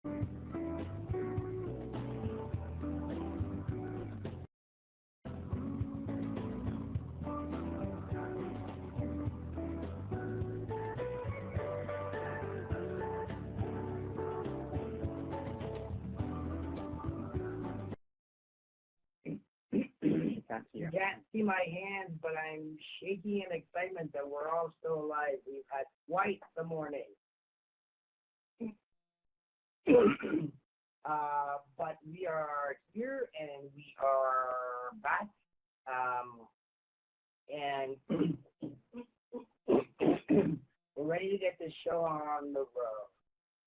You can't see my hands, but I'm shaking in excitement that we're all still alive. We've had quite the morning. But we are here and we are back. And we're ready to get this show on the road.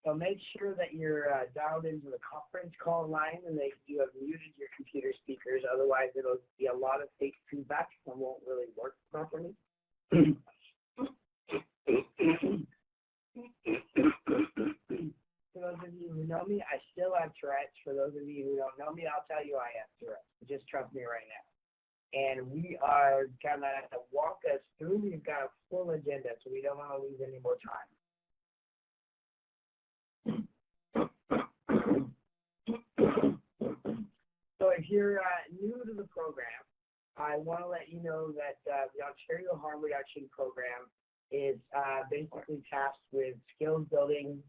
So make sure that you're dialed into the conference call line and that you have muted your computer speakers. Otherwise, it'll be a lot of fake feedback and won't really work properly. For those of you who know me, I still have Tourette's. For those of you who don't know me, I'll tell you I have Tourette's. Just trust me right now. And we are going to walk us through. We've got a full agenda, so we don't want to lose any more time. So if you're new to the program, I want to let you know that the Ontario Harm Reduction Program is basically tasked with skills building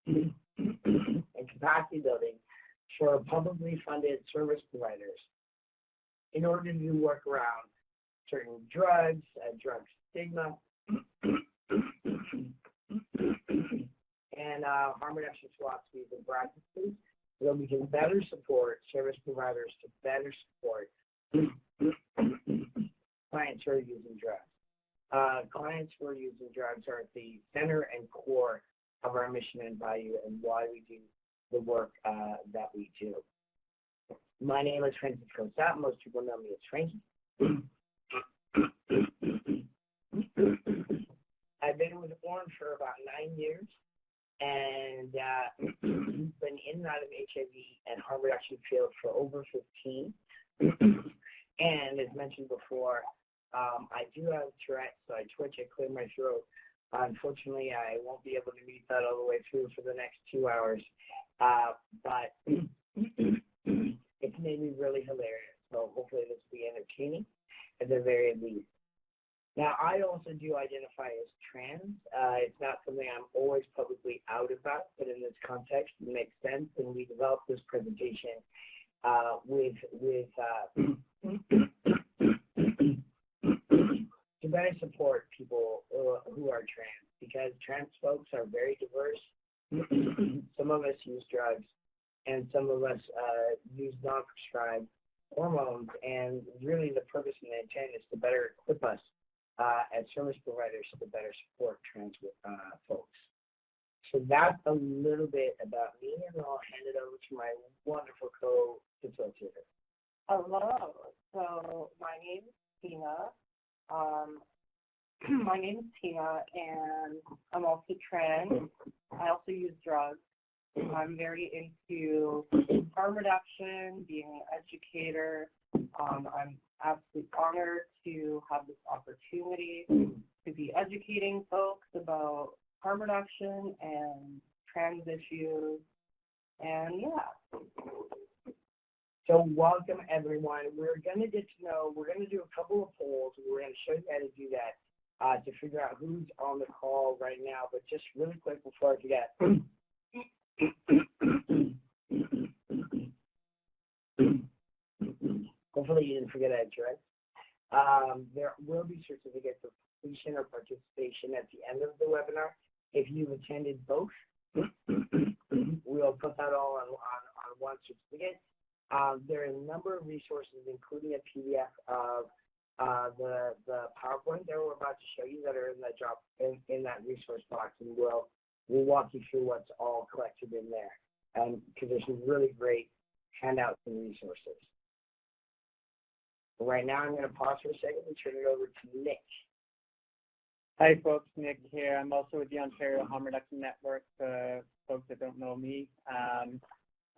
and capacity building for publicly funded service providers in order to work around certain drugs, drug stigma, and harm reduction philosophies and practices so that we can better support service providers to better support clients who are using drugs. Clients who are using drugs are at the center and core of our mission and value and why we do the work that we do. My name is Francisco Sapp. Most people know me as Frankie. I've been with OHRN for about 9 years and been in and out of HIV and harm reduction field for over 15. And as mentioned before, I do have Tourette's, so I twitch, I clear my throat. Unfortunately, I won't be able to read that all the way through for the next 2 hours, but it's made me really hilarious. So hopefully this will be entertaining at the very least. Now, I also do identify as trans. It's not something I'm always publicly out about, but in this context, it makes sense, and we developed this presentation to better support people who are trans, because trans folks are very diverse. Some of us use drugs, and some of us use non-prescribed hormones, and really the purpose and the intent is to better equip us as service providers to better support trans folks. So that's a little bit about me, and I'll hand it over to my wonderful co-facilitator. Hello. So my name is Tina. And I'm also trans. I also use drugs. I'm very into harm reduction, being an educator. I'm absolutely honored to have this opportunity to be educating folks about harm reduction and trans issues. And yeah. So welcome everyone. We're going to get to know, we're going to do a couple of polls. We're going to show you how to do that to figure out who's on the call right now. But just really quick before I forget. Hopefully you didn't forget that, right? There will be certificates of completion or participation at the end of the webinar. If you've attended both, we'll put that all on one certificate. There are a number of resources, including a PDF of the PowerPoint that we're about to show you that are in that resource box, and we'll walk you through what's all collected in there, because there's some really great handouts and resources. Right now, I'm going to pause for a second and turn it over to Nick. Hi, folks. Nick here. I'm also with the Ontario Harm Reduction Network. Folks that don't know me.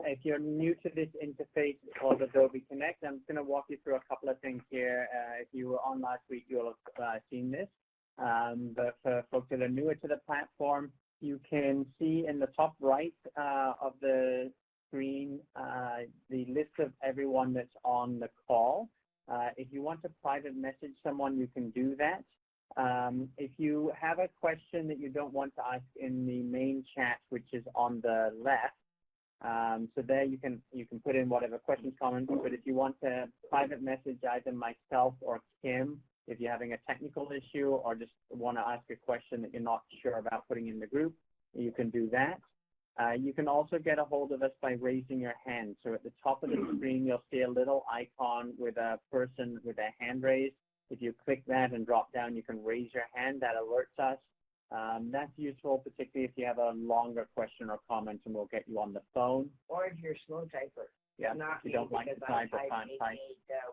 If you're new to this interface called Adobe Connect, I'm going to walk you through a couple of things here. If you were on last week, you'll have seen this. But for folks that are newer to the platform, you can see in the top right of the screen the list of everyone that's on the call. If you want to private message someone, you can do that. If you have a question that you don't want to ask in the main chat, which is on the left, so there you can put in whatever questions, comments, but if you want to private message either myself or Kim, if you're having a technical issue or just want to ask a question that you're not sure about putting in the group, you can do that. You can also get a hold of us by raising your hand. So at the top of the screen, you'll see a little icon with a person with a hand raised. If you click that and drop down, you can raise your hand. That alerts us. That's useful, particularly if you have a longer question or comment, and we'll get you on the phone. Or if you're a slow typer. Yeah, not if you don't like to type or can't type. 8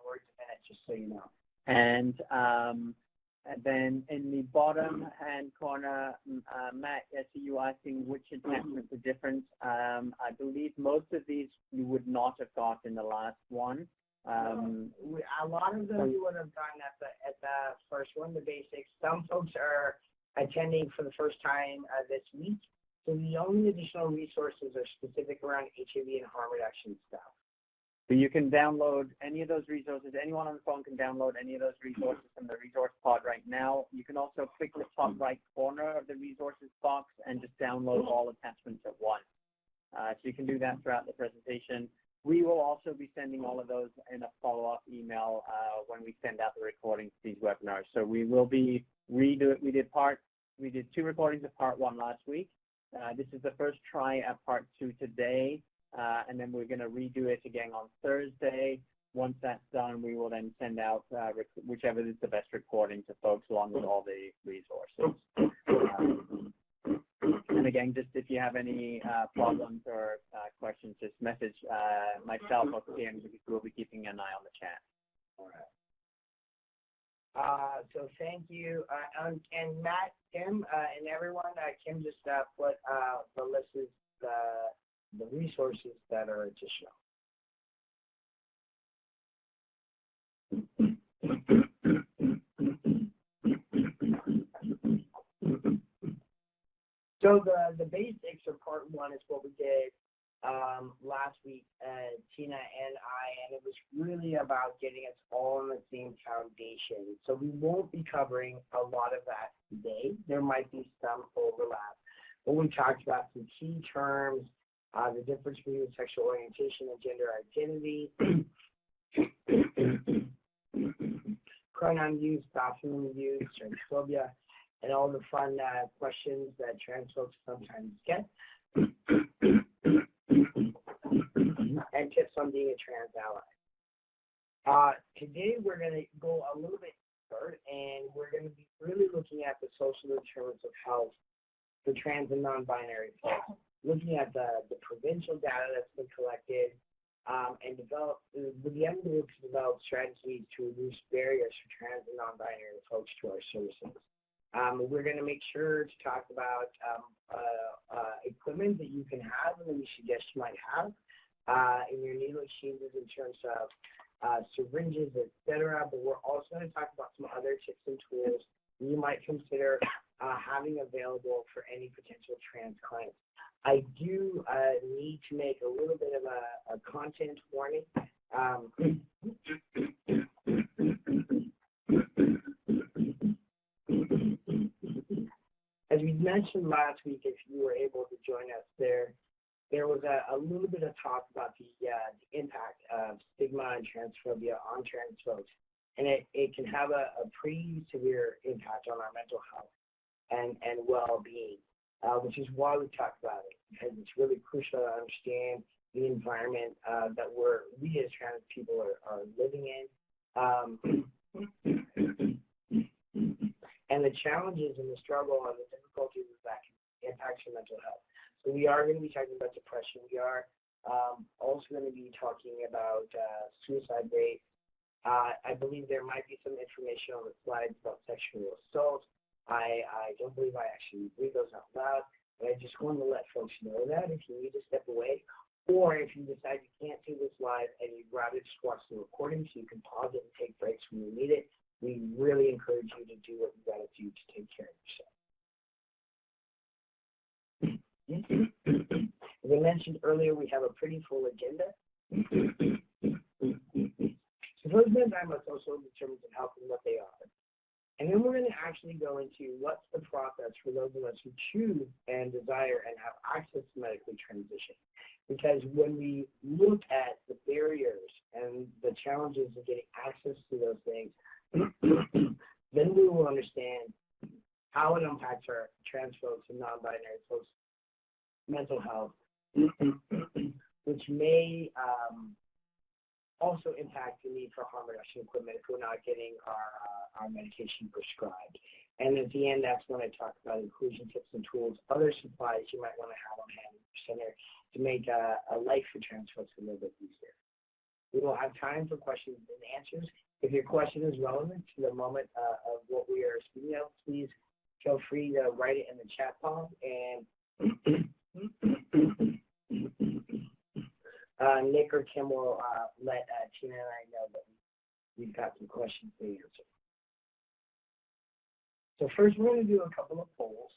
words a minute, just so you know. And then in the bottom hand corner, Matt, I see you asking which attachments are different. I believe most of these you would not have got in the last one. A lot of them you would have gotten at the first one, the basics. Some folks are attending for the first time this week. So the only additional resources are specific around HIV and harm reduction stuff. So you can download any of those resources. Anyone on the phone can download any of those resources from the resource pod right now. You can also click the top right corner of the resources box and just download all attachments at once. So you can do that throughout the presentation. We will also be sending all of those in a follow-up email when we send out the recordings to these webinars. So we will be we did 2 recordings of part 1 last week. This is the first try at part 2 today. And then we're going to redo it again on Thursday. Once that's done, we will then send out whichever is the best recording to folks along with all the resources. And again, just if you have any problems or questions, just message myself or Kim, because we'll be keeping an eye on the chat. All right. So thank you. And Matt, Kim, and everyone, Kim just put the list of the resources that are additional. So the basics of part 1 is what we did last week, Tina and I, and it was really about getting us all on the same foundation. So we won't be covering a lot of that today. There might be some overlap. But we talked about some key terms, the difference between sexual orientation and gender identity, pronoun use, bathroom use, transphobia, and all the fun questions that trans folks sometimes get, and tips on being a trans ally. Today we're going to go a little bit deeper, and we're going to be really looking at the social determinants of health for trans and non-binary folks, looking at the provincial data that's been collected, and with the end goal to develop strategies to reduce barriers for trans and non-binary folks to our services. We're going to make sure to talk about equipment that you can have and that we suggest you might have in your needle exchanges in terms of syringes, etc. But we're also going to talk about some other tips and tools you might consider having available for any potential trans clients. I do need to make a little bit of a content warning. As we mentioned last week, if you were able to join us there was a little bit of talk about the impact of stigma and transphobia on trans folks. And it can have a pretty severe impact on our mental health and well-being, which is why we talk about it, because it's really crucial to understand the environment that we as trans people are living in, and the challenges and the struggle and the difficulties that can impact your mental health. So we are going to be talking about depression. We are also going to be talking about suicide rate. I believe there might be some information on the slides about sexual assault. I don't believe I actually read those out loud, but I just want to let folks know that if you need to step away, or if you decide you can't do this live and you'd rather just watch the recording so you can pause it and take breaks when you need it, we really encourage you to do what you got to do to take care of yourself. As I mentioned earlier, we have a pretty full agenda. So first, enzyme are social determinants of health and what they are. And then we're going to actually go into what's the process for those of us who choose and desire and have access to medically transition. Because when we look at the barriers and the challenges of getting access to those things, then we will understand how it impacts our trans folks and non-binary folks' mental health, which may also impact the need for harm reduction equipment if we're not getting our medication prescribed. And at the end, that's when I talk about inclusion tips and tools, other supplies you might want to have on hand in your center to make a life for trans folks a little bit easier. We will have time for questions and answers. If your question is relevant to the moment of what we are speaking of, please feel free to write it in the chat pod, and Nick or Kim will let Tina and I know that we've got some questions to answer. So first, we're going to do a couple of polls.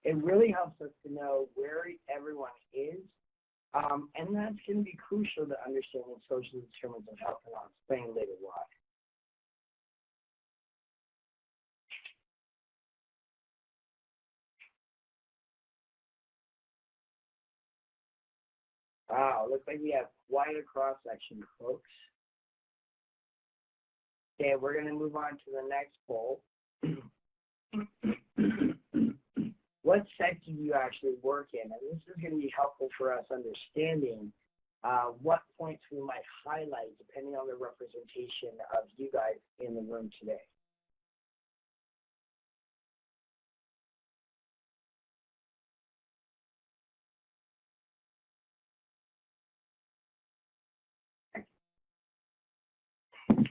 It really helps us to know where everyone is, and that's going to be crucial to understanding social determinants of health, and I'll explain later why. Wow, looks like we have quite a cross-section, folks. Okay, we're going to move on to the next poll. What sector do you actually work in? And this is going to be helpful for us understanding what points we might highlight depending on the representation of you guys in the room today.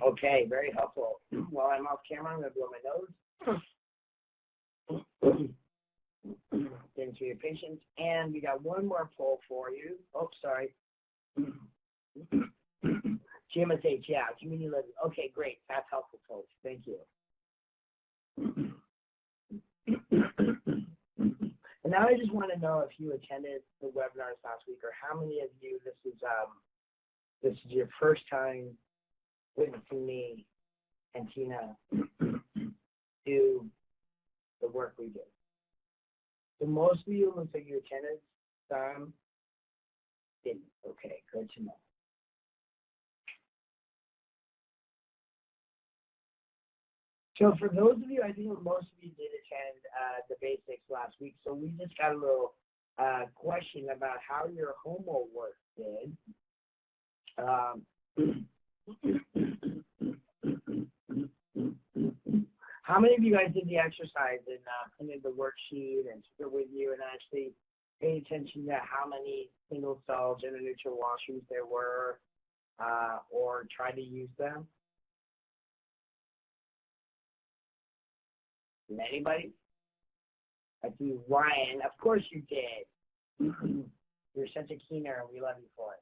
Okay, very helpful. While I'm off camera, I'm going to blow my nose. Thanks for your patience. And we got one more poll for you. Oh, sorry. GMSH, yeah, community living. Okay, great. That's helpful, folks. Thank you. And now I just want to know if you attended the webinars last week, or how many of you this is your first time witnessing me and Tina do the work we do. So most of you, looks like you attended, some didn't. Okay, good to know. So for those of you, I think most of you did attend the basics last week, so we just got a little question about how your homework did. How many of you guys did the exercise and printed the worksheet and took it with you and actually paid attention to how many single-cell gender-neutral washrooms there were or tried to use them? Anybody? I see Ryan. Of course you did. You're such a keener, and we love you for it.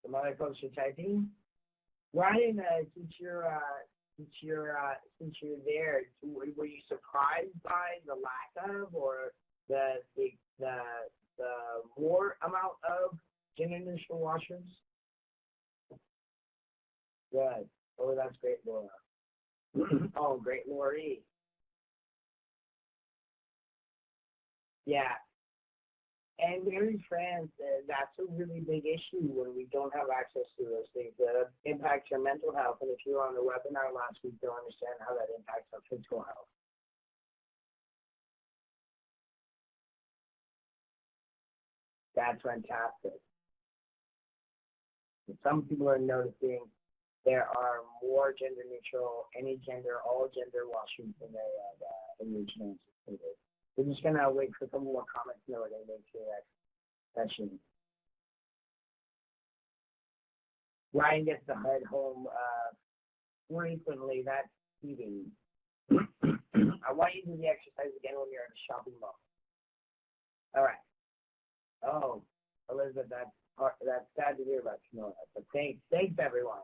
Some other folks are typing. Ryan, since you're there, were you surprised by the lack of or the more amount of gender-neutral washrooms? Good. Oh, that's great, Laura. Oh, great, Lori. Yeah. And Mary France, that's a really big issue when we don't have access to those things that impact your mental health. And if you were on the webinar last week, you'll understand how that impacts our physical health. That's fantastic. And some people are noticing there are more gender neutral, any gender, all gender washrooms in the region. We're just going to wait for some more comments in order to make sure that session. Ryan gets to head home frequently. That's eating. I want you to do the exercise again when you're in a shopping mall. All right. Oh, Elizabeth, that's sad to hear about Sonora. But thanks everyone.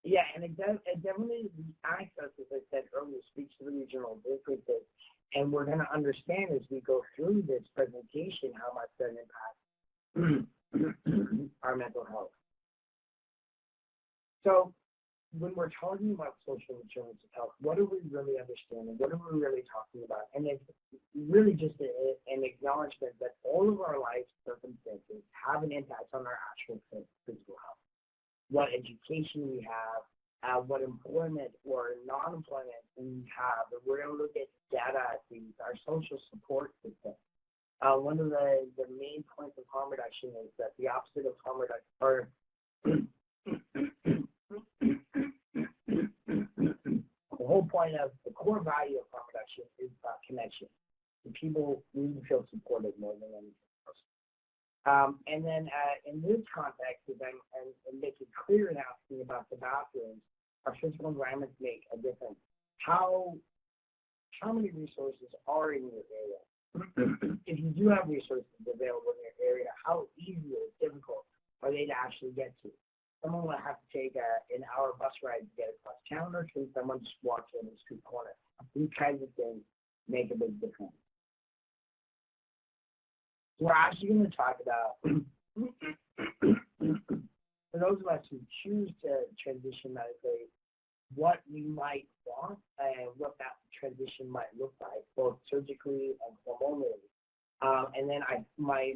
Yeah, and it definitely, the access, as I said earlier, speaks to the regional differences. And we're going to understand as we go through this presentation how much that impacts our mental health. So when we're talking about social determinants of health, what are we really understanding? What are we really talking about? And it's really just an acknowledgement that all of our life circumstances have an impact on our actual physical health. What education we have, what employment or non-employment we have. And we're going to look at data at these, our social support system. One of the main points of harm reduction is that the opposite of harm reduction, or the whole point of the core value of harm reduction is connection. And people need to feel supported more than anything else. And then in this context, as I'm making clear and asking about the bathrooms, our physical environments make a difference. How many resources are in your area? If you do have resources available in your area, how easy or difficult are they to actually get to? Someone will have to take an hour bus ride to get across town, or can someone just walk in the street corner? These kinds of things make a big difference. We're actually going to talk about, for those of us who choose to transition medically, what we might want and what that transition might look like, both surgically and hormonally. And then my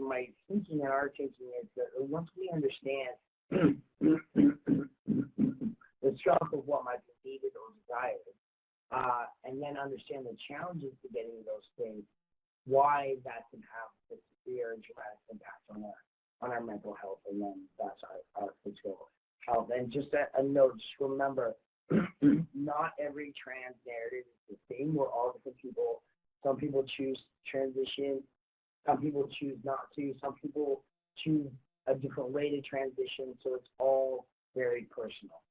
thinking and our thinking is that once we understand the scope of what might be needed or desired, and then understand the challenges to getting those things, why that can have a severe and dramatic impact on our mental health, and then that's our physical health. And just a note, just remember, not every trans narrative is the same. We're all different people. Some people choose transition. Some people choose not to. Some people choose a different way to transition. So it's all very personal.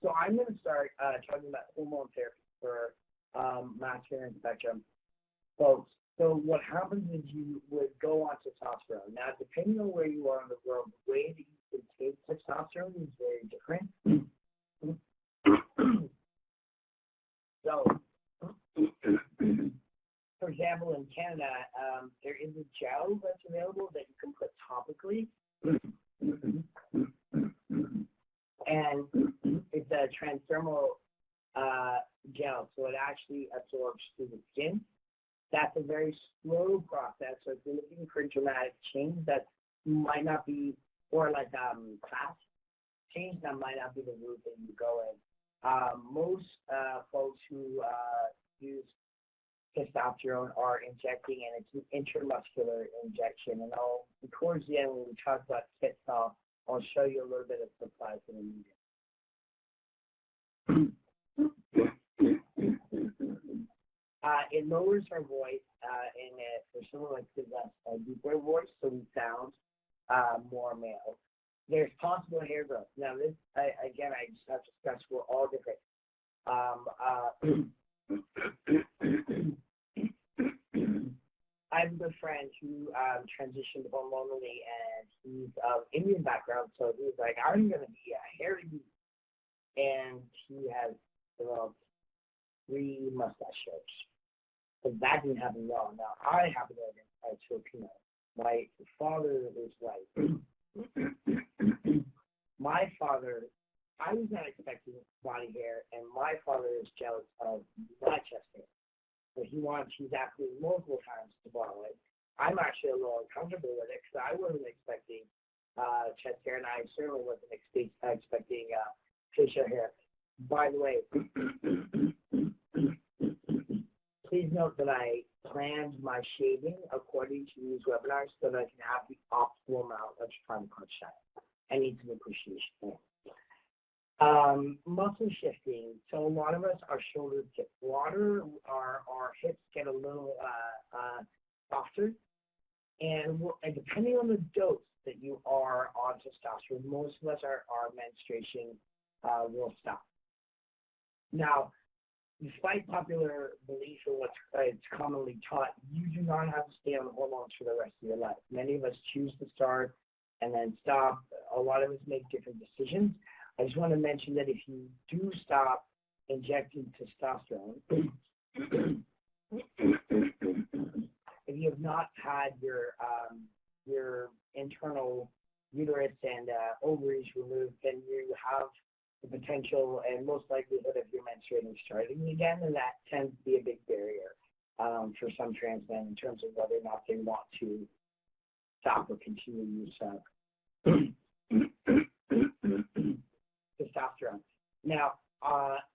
So I'm going to start talking about hormone therapy for masculine spectrum folks. So what happens is you would go on testosterone. Now, depending on where you are in the world, the way that you can take testosterone is very different. So, for example, in Canada, there is a gel that's available that you can put topically. And it's a transdermal gel, so it actually absorbs through the skin. That's a very slow process, so if you're looking for dramatic change, that might not be, or like class change, that might not be the route that you go in. Most folks who use testosterone are injecting, and it's an intramuscular injection. And towards the end, when we talk about testosterone, I'll show you a little bit of supplies in a minute. It lowers our voice, and for someone like this, a deeper voice, so we sound more male. There's possible hair growth. Now, this, again, I just have to stress, we're all different. I have a good friend who transitioned hormonally, and he's of Indian background, so he was like, I'm going to be a hairy dude. And he has developed 3 mustaches. But that didn't happen well. Now, I happen to identify as Filipino. My father is white. My father, I was not expecting body hair, and my father is jealous of my chest hair. So he's asked me multiple times to borrow it. I'm actually a little uncomfortable with it because I wasn't expecting chest hair, and I certainly wasn't expecting facial hair. By the way, please note that I planned my shaving according to these webinars so that I can have the optimal amount of time punch time. I need some appreciation there. Muscle shifting. So a lot of us, our shoulders get broader, our hips get a little softer, and depending on the dose that you are on testosterone, most of us, our menstruation will stop. Now, despite popular belief or what's it's commonly taught, you do not have to stay on hormones for the rest of your life. Many of us choose to start and then stop. A lot of us make different decisions. I just want to mention that if you do stop injecting testosterone, if you have not had your internal uterus and ovaries removed, then you have the potential and most likelihood of your menstruating starting again, and that tends to be a big barrier for some trans men in terms of whether or not they want to stop or continue use of testosterone. Now,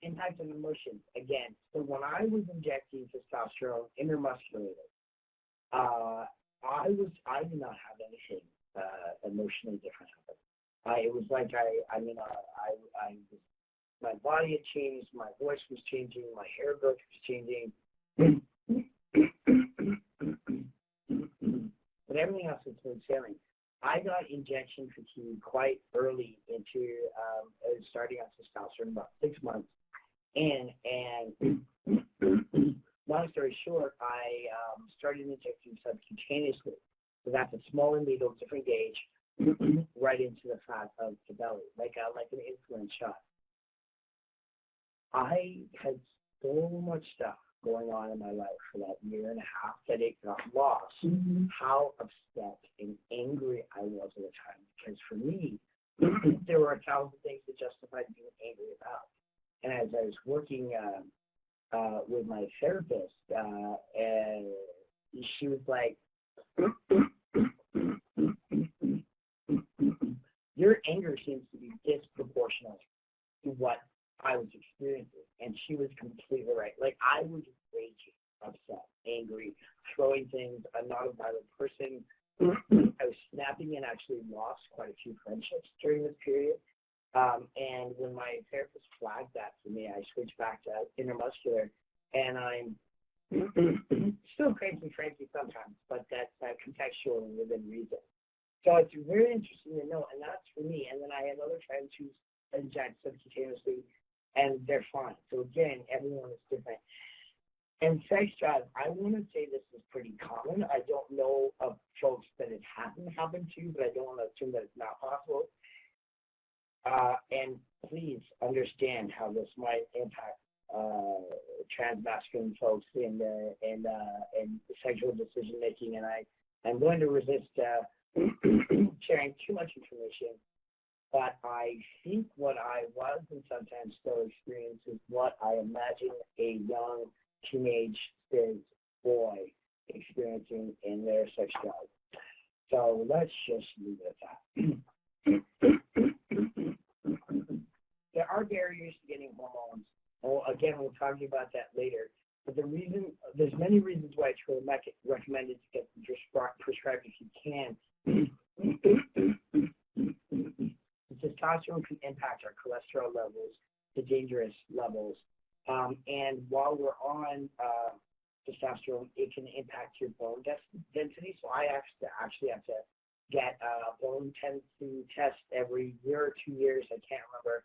impact on emotions, again, so when I was injecting testosterone intramuscularly, I did not have anything emotionally different happen. It was like my body had changed, my voice was changing, my hair growth was changing, but everything else was smooth sailing. I got injection fatigue quite early into starting on testosterone, about 6 months in, and long story short, I started injecting subcutaneously. So that's a smaller needle, different gauge, right into the fat of the belly, like an insulin shot. I had so much stuff going on in my life for that year and a half that it got lost. How upset and angry I was at the time, because for me, there were 1,000 things that justified being angry about. And as I was working with my therapist, and she was like, your anger seems to be disproportionate to what I was experiencing. And she was completely right. Like, I was raging, upset, angry, throwing things. I'm not a violent person. I was snapping and actually lost quite a few friendships during this period. And when my therapist flagged that for me, I switched back to intramuscular, and I'm still crazy sometimes, but that's contextual and within reason. So it's very interesting to know, and that's for me. And then I have other friends who inject subcutaneously, and they're fine. So again, everyone is different. And sex drive, I want to say this is pretty common. I don't know of folks that it hasn't happened to, but I don't want to assume that it's not possible. And please understand how this might impact transmasculine folks in sexual decision making. And I'm going to resist sharing too much information. But I think what I was and sometimes still experience is what I imagine a young teenage cis boy experiencing in their sex drive. So let's just leave it at that. There are barriers to getting hormones. Well, again, we'll talk about that later. But there's many reasons why it's really recommended to get prescribed if you can. Testosterone can impact our cholesterol levels to dangerous levels. And while we're on testosterone, it can impact your bone density. So I actually have to get a bone density test every year or 2 years. I can't remember.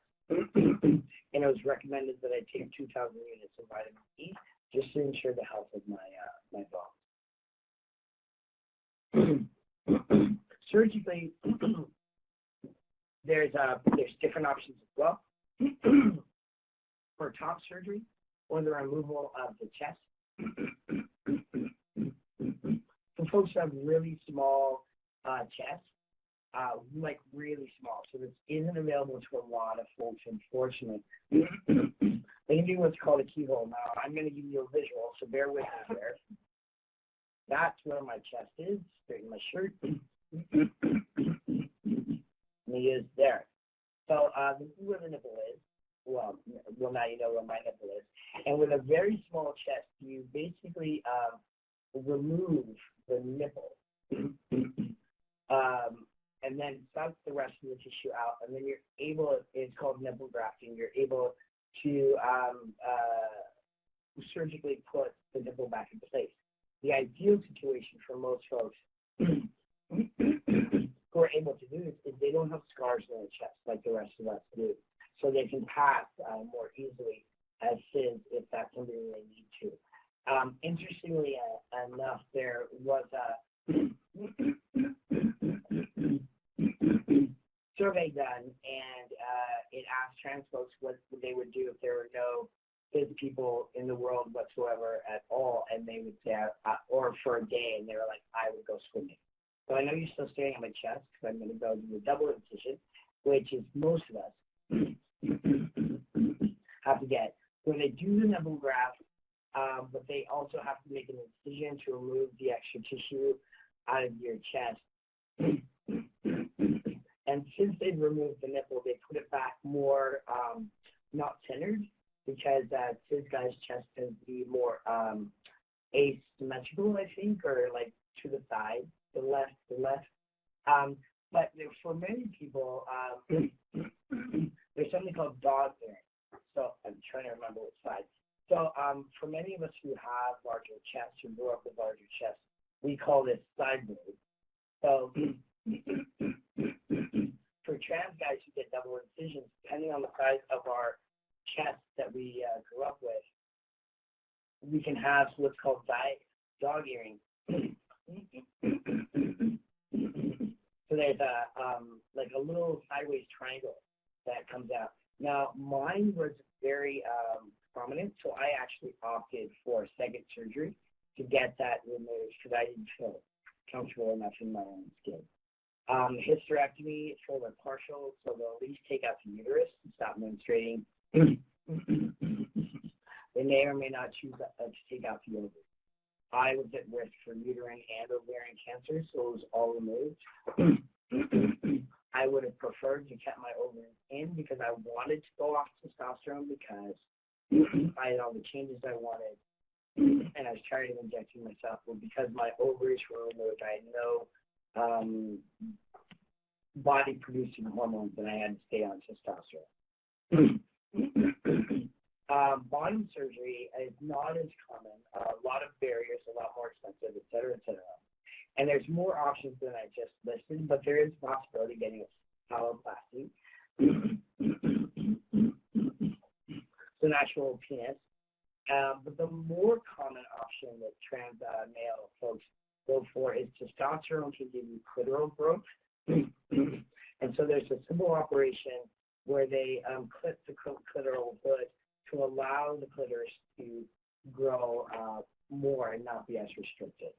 And it was recommended that I take 2,000 units of vitamin E just to ensure the health of my bones. Surgically, there's different options as well for top surgery or the removal of the chest. For folks who have really small chests, like really small, so this isn't available to a lot of folks, unfortunately. They can do what's called a keyhole. Now, I'm going to give you a visual, so bear with me there. That's where my chest is, straighten my shirt. And he is there. So this is where the nipple is. Well, now you know where my nipple is. And with a very small chest, you basically remove the nipple and then suck the rest of the tissue out. And then you're able, it's called nipple grafting, you're able to surgically put the nipple back in place. The ideal situation for most folks who are able to do this is they don't have scars on their chest like the rest of us do. So they can pass more easily as SIDS if that's something they need to. Interestingly enough, there was a survey done, and it asked trans folks what they would do if there were no cis people in the world whatsoever at all, and they would say, or for a day, and they were like, I would go swimming. So I know you're still staring at my chest because I'm going to go do a double incision, which is most of us have to get. So they do the nipple graft, but they also have to make an incision to remove the extra tissue out of your chest. And since they've removed the nipple, they put it back more not centered, because cis guys' chest tends to be more asymmetrical, I think, or like to the side, the left. But for many people, there's something called dog earring. So I'm trying to remember which side. So for many of us who have larger chests, who grew up with larger chests, we call this side boob. So for trans guys who get double incisions, depending on the size of our chest that we grew up with, we can have what's called dog earring. So there's like a little sideways triangle that comes out. Now, mine was very prominent, so I actually opted for second surgery to get that removed because I didn't feel comfortable enough in my own skin. Hysterectomy is for the partial, so they'll at least take out the uterus and stop menstruating. They may or may not choose to take out the ovaries. I was at risk for uterine and ovarian cancer, so it was all removed. I would have preferred to keep my ovaries in because I wanted to go off testosterone because I had all the changes I wanted, and I was tired of injecting myself. But because my ovaries were removed, I had no body-producing hormones, and I had to stay on testosterone. Bottom surgery is not as common. A lot of barriers, a lot more expensive, et cetera, et cetera. And there's more options than I just listed, but there is a possibility of getting a phalloplasty. It's an actual penis. But the more common option that trans male folks go for is testosterone can give you clitoral growth. And so there's a simple operation where they clip the clitoral hood to allow the clitoris to grow more and not be as restricted.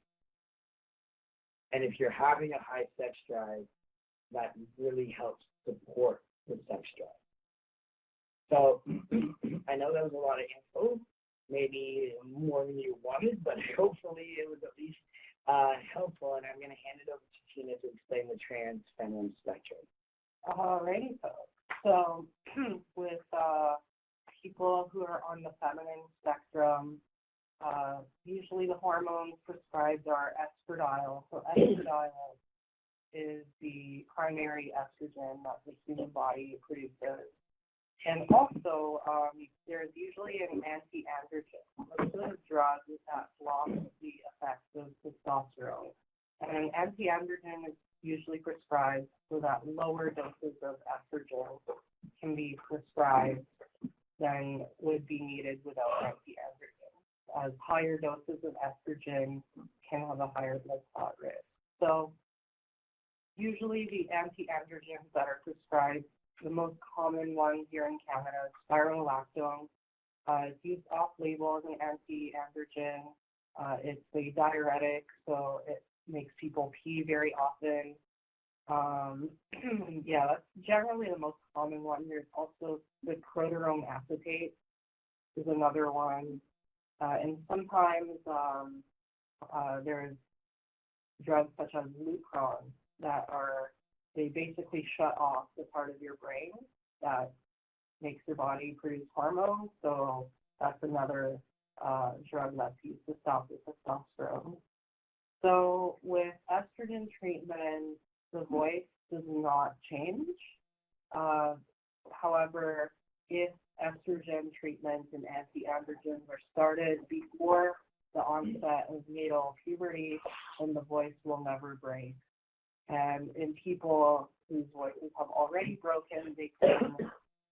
And if you're having a high sex drive, that really helps support the sex drive. So I know that was a lot of info, maybe more than you wanted, but hopefully it was at least helpful. And I'm going to hand it over to Tina to explain the trans feminine spectrum. Alrighty, folks. So with people who are on the feminine spectrum, usually the hormones prescribed are estradiol. So estradiol is the primary estrogen that the human body produces. And also, there's usually an anti-androgen. It's a drug that blocks the effects of testosterone. And an anti-androgen is usually prescribed so that lower doses of estrogen can be prescribed than would be needed without anti-androgen, as higher doses of estrogen can have a higher blood clot risk. So usually the anti-androgens that are prescribed, the most common one here in Canada is spironolactone. It's used off-label as an anti-androgen. It's a diuretic, so it makes people pee very often. Yeah, that's generally the most common one. There's also the croterone acetate is another one. And sometimes there's drugs such as Lupron that they basically shut off the part of your brain that makes your body produce hormones. So that's another drug that's used to stop the testosterone. So with estrogen treatment, the voice does not change. However, if estrogen treatment and anti-androgens are started before the onset of natal puberty, then the voice will never break. And in people whose voices have already broken, they can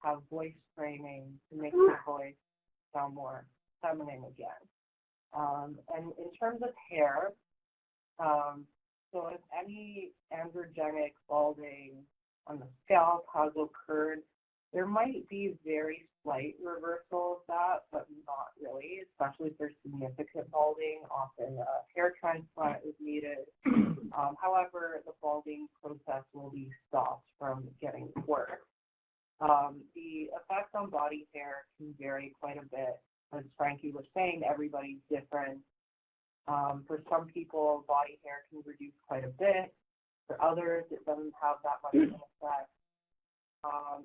have voice training to make their voice sound more feminine again. And in terms of hair, so if any androgenic balding on the scalp has occurred, there might be very slight reversal of that, but not really, especially if there's significant balding. Often a hair transplant is needed. However, the balding process will be stopped from getting worse. The effect on body hair can vary quite a bit. As Frankie was saying, everybody's different. For some people, body hair can reduce quite a bit. For others, it doesn't have that much of an effect.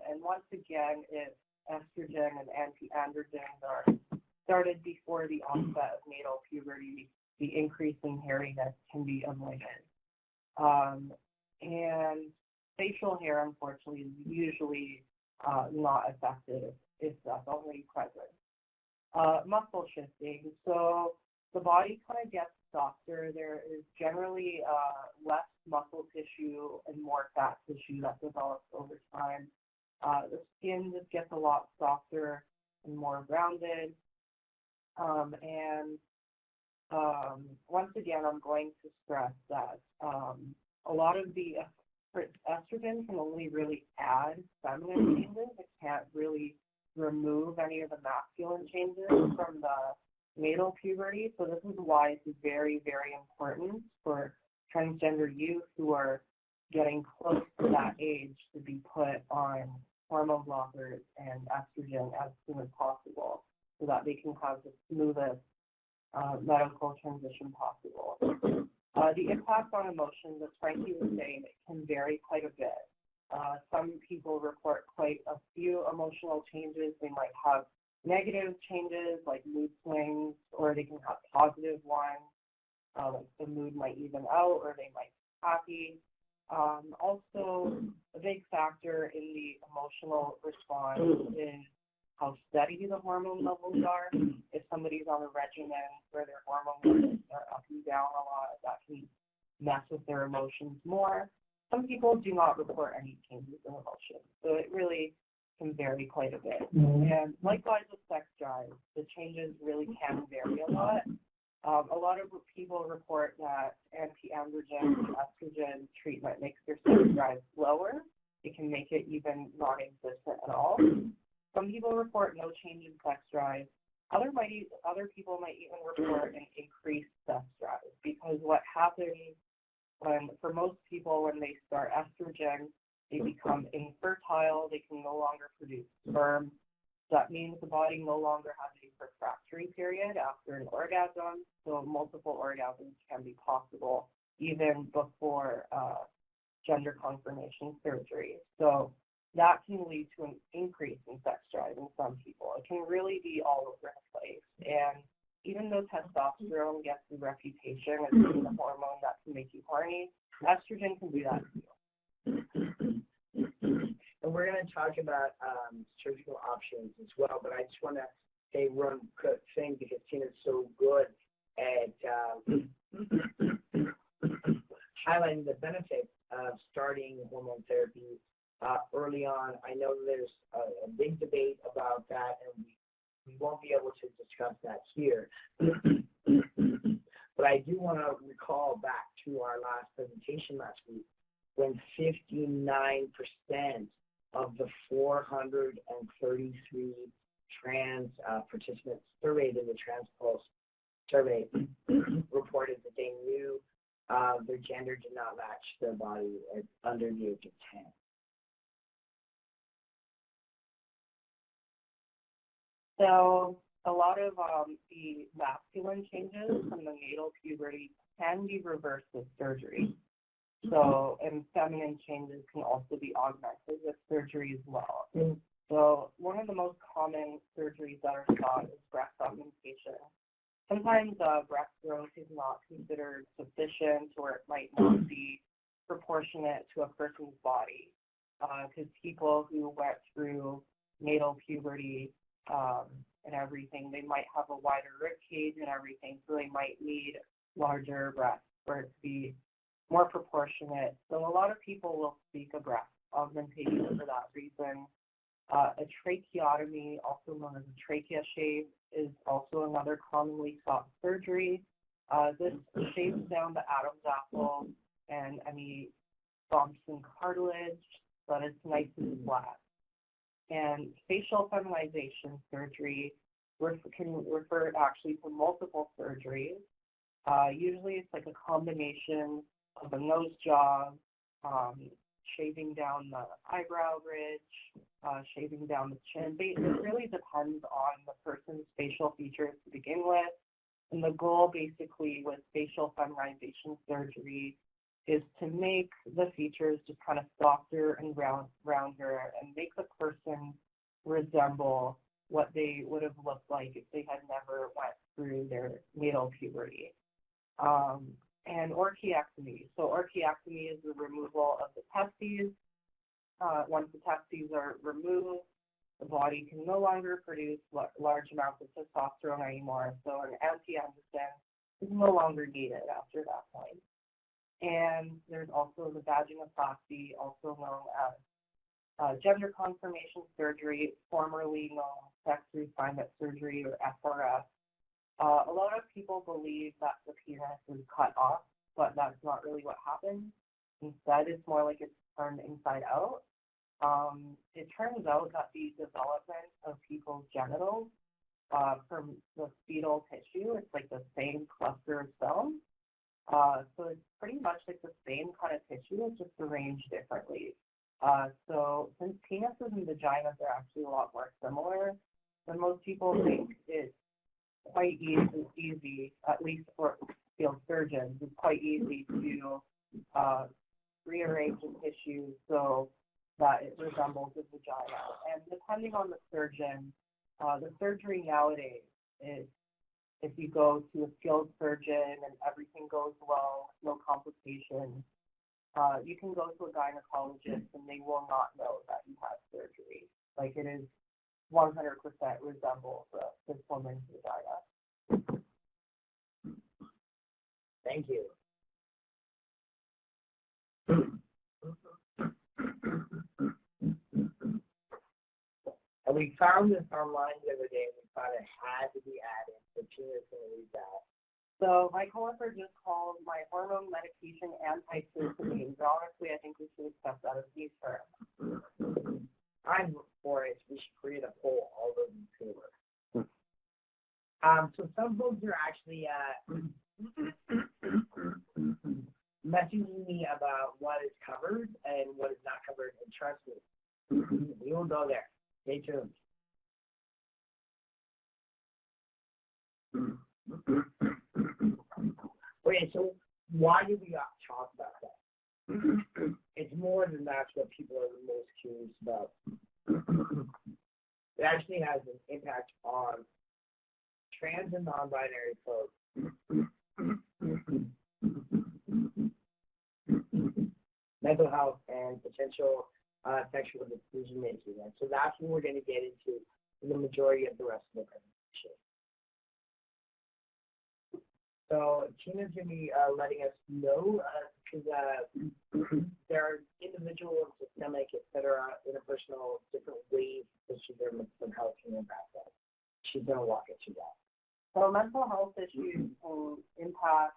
And once again, if estrogen and anti-androgens are started before the onset of natal puberty, the increase in hairiness can be avoided. And facial hair, unfortunately, is usually not affected if that's already present. Muscle shifting. So the body kind of gets softer. There is generally less muscle tissue and more fat tissue that develops over time. The skin just gets a lot softer and more rounded. And once again, I'm going to stress that a lot of the estrogen can only really add feminine changes. It can't really remove any of the masculine changes from the natal puberty. So this is why it's very, very important for transgender youth who are getting close to that age to be put on hormone blockers and estrogen as soon as possible so that they can have the smoothest medical transition possible. The impact on emotions, as Frankie was saying, it can vary quite a bit. Some people report quite a few emotional changes. They might have negative changes like mood swings, or they can have positive ones, like the mood might even out or they might be happy. Also, a big factor in the emotional response is how steady the hormone levels are. If somebody's on a regimen where their hormone levels are up and down a lot, that can mess with their emotions more. Some people do not report any changes in emotions, so it really can vary quite a bit. And likewise with sex drive, the changes really can vary a lot. A lot of people report that anti-androgen and estrogen treatment makes their sex drive lower. It can make it even non-existent at all. Some people report no change in sex drive. Other people might even report an increased sex drive, because what happens for most people when they start estrogen, they become infertile. They can no longer produce sperm. That means the body no longer has a refractory period after an orgasm, so multiple orgasms can be possible even before gender confirmation surgery. So that can lead to an increase in sex drive in some people. It can really be all over the place. And even though testosterone gets the reputation as being the hormone that can make you horny, estrogen can do that too. And we're going to talk about surgical options as well, but I just want to say one quick thing because Tina's so good at highlighting the benefits of starting hormone therapy early on. I know there's a big debate about that, and we won't be able to discuss that here. But I do want to recall back to our last presentation last week when 59% of the 433 trans participants surveyed in the TransPulse survey reported that they knew their gender did not match their body under the age of 10. So a lot of the masculine changes from the natal puberty can be reversed with surgery. So, and feminine changes can also be augmented with surgery as well. So one of the most common surgeries that are sought is breast augmentation. Sometimes breast growth is not considered sufficient, or it might not be proportionate to a person's body, because people who went through natal puberty and everything, they might have a wider rib cage and everything, so they might need larger breasts for it to be more proportionate. So a lot of people will seek a breast augmentation for that reason. A tracheotomy, also known as a trachea shave, is also another commonly sought surgery. This shaves down the Adam's apple and any bumps and cartilage so that it's nice and flat. And facial feminization surgery can refer actually to multiple surgeries. Usually it's like a combination of a nose job, shaving down the eyebrow ridge, shaving down the chin. It really depends on the person's facial features to begin with. And the goal basically with facial feminization surgery is to make the features just kind of softer and rounder and make the person resemble what they would have looked like if they had never went through their natal puberty. And orchiectomy. So orchiectomy is the removal of the testes. Once the testes are removed, the body can no longer produce large amounts of testosterone anymore, so an anti-androgen is no longer needed after that point. And there's also the vaginoplasty, also known as gender confirmation surgery, formerly known as sex refinement surgery or FRS. A lot of people believe that the penis is cut off, but that's not really what happens. Instead, it's more like it's turned inside out. It turns out that the development of people's genitals from the fetal tissue, it's like the same cluster of cells. So it's pretty much like the same kind of tissue, it's just arranged differently. So since penises and vaginas are actually a lot more similar, then most people think it's quite easy, at least for field surgeons, it's quite easy to rearrange the tissue so that it resembles a vagina. And depending on the surgeon, the surgery nowadays is if you go to a skilled surgeon and everything goes well, no complications, you can go to a gynecologist and they will not know that you had surgery. Like it is 100% resembles this woman's vagina. Thank you. And we found this online the other day, and we thought it had to be added. So Gina's going to read that. So my coworker just called my hormone medication anti-histamine, but honestly, I think we should accept that as these terms. I'm for it. We should create a poll all over in favor. So some folks are actually messaging me about what is covered and what is not covered, and trust me, we will go there. Stay tuned. Okay, so why do we talk about that? It's more than that's what people are the most curious about. It actually has an impact on trans and non-binary folks, mental health, and potential sexual decision making. And so that's what we're going to get into in the majority of the rest of the presentation. So Tina's going to be letting us know because there are individual, systemic, etc., interpersonal, different ways that their mental health can impact us. She's going to walk us through that. So mental health issues can impact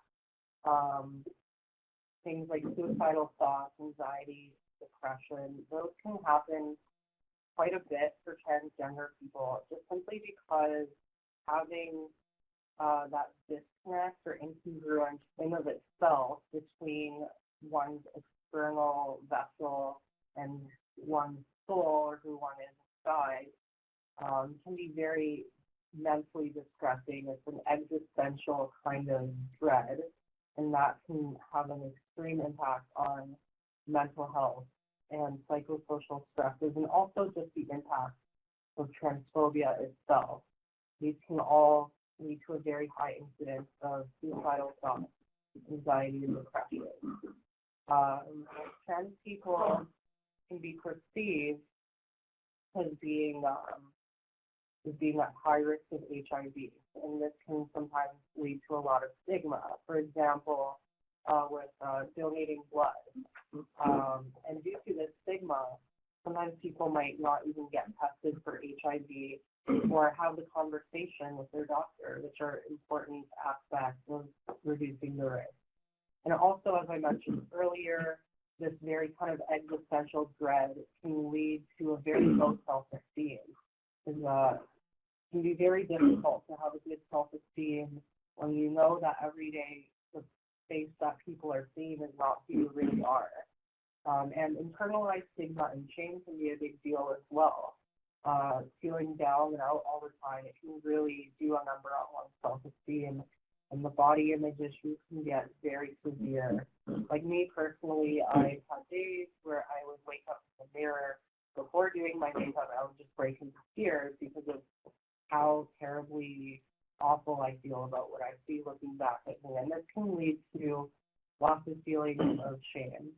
things like suicidal thoughts, anxiety, depression. Those can happen quite a bit for transgender people, just simply because having that disconnect or incongruence in of itself between one's external vessel and one's soul, or who one is inside, can be very mentally distressing. It's an existential kind of dread, and that can have an extreme impact on mental health and psychosocial stresses, and also just the impact of transphobia itself. These can all lead to a very high incidence of suicidal thoughts, anxiety, and depression. Trans people can be perceived as being at high risk of HIV, and this can sometimes lead to a lot of stigma. For example, with donating blood. And due to this stigma, sometimes people might not even get tested for HIV or have the conversation with their doctor, which are important aspects of reducing the risk. And also, as I mentioned earlier, this very kind of existential dread can lead to a very low self-esteem. It can be very difficult to have a good self-esteem when you know that every day the face that people are seeing is not who you really are. And internalized stigma and shame can be a big deal as well. Feeling down and out all the time, it can really do a number on one's self-esteem, and the body image issues can get very severe. Like me personally, I've had days where I would wake up in the mirror before doing my makeup, I would just break into tears because of how terribly awful I feel about what I see looking back at me. And this can lead to lots of feelings of shame.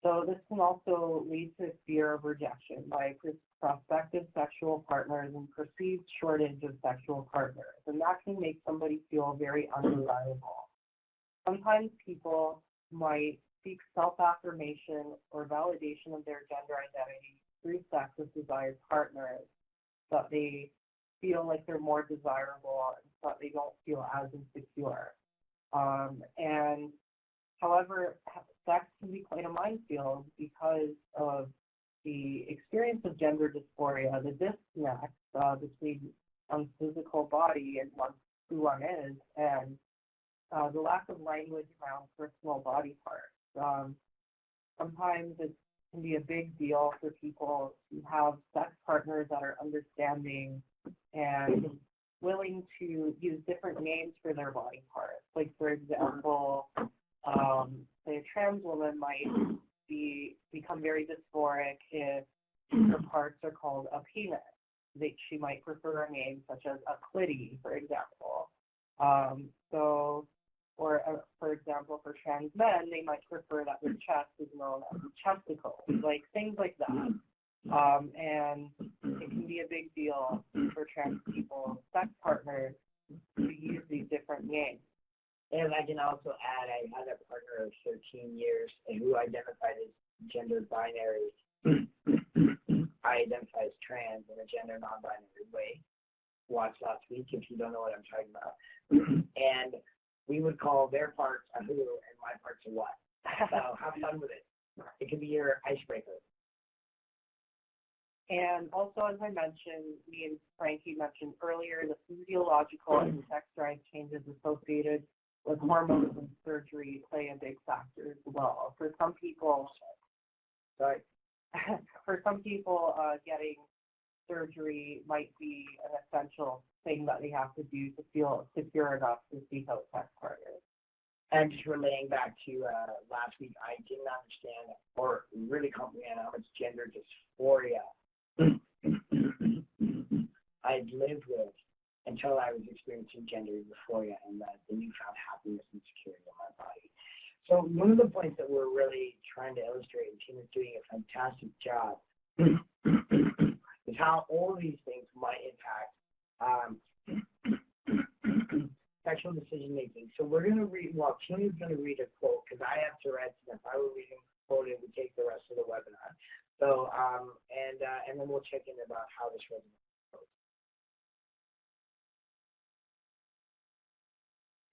So this can also lead to fear of rejection by prospective sexual partners and perceived shortage of sexual partners. And that can make somebody feel very undesirable. Sometimes people might seek self-affirmation or validation of their gender identity through sex with desired partners, that they feel like they're more desirable and that they don't feel as insecure. And however, sex can be quite a minefield because of the experience of gender dysphoria, the disconnect between one's physical body and who one is, and the lack of language around personal body parts. Sometimes it can be a big deal for people to have sex partners that are understanding and willing to use different names for their body parts. Like, for example, say a trans woman might become very dysphoric if her parts are called a penis. She might prefer a name such as a clitty, for example. For example, for trans men, they might prefer that their chest is known as a chesticle, like things like that. And it can be a big deal for trans people, sex partners, to use these different names. And I can also add, I had a partner of 13 years who identified as gender binary. I identify as trans in a gender non-binary way. Watch last week if you don't know what I'm talking about. And we would call their parts a who and my parts a what. So have fun with it. It could be your icebreaker. And also, as I mentioned, me and Frankie mentioned earlier, the physiological and sex drive changes associated with hormones and surgery play a big factor as well. For some people, getting surgery might be an essential thing that they have to do to feel secure enough to seek out sex partners. And just relating back to last week, I didn't understand or really comprehend how much gender dysphoria I'd lived with until I was experiencing gender dysphoria and the newfound happiness and security in my body. So one of the points that we're really trying to illustrate, and Tim is doing a fantastic job, is how all of these things might impact sexual decision making. So we're going to read, Tim is going to read a quote, because I have Tourette's, and if I were reading a quote, it would take the rest of the webinar. So, and then we'll check in about how this resonates.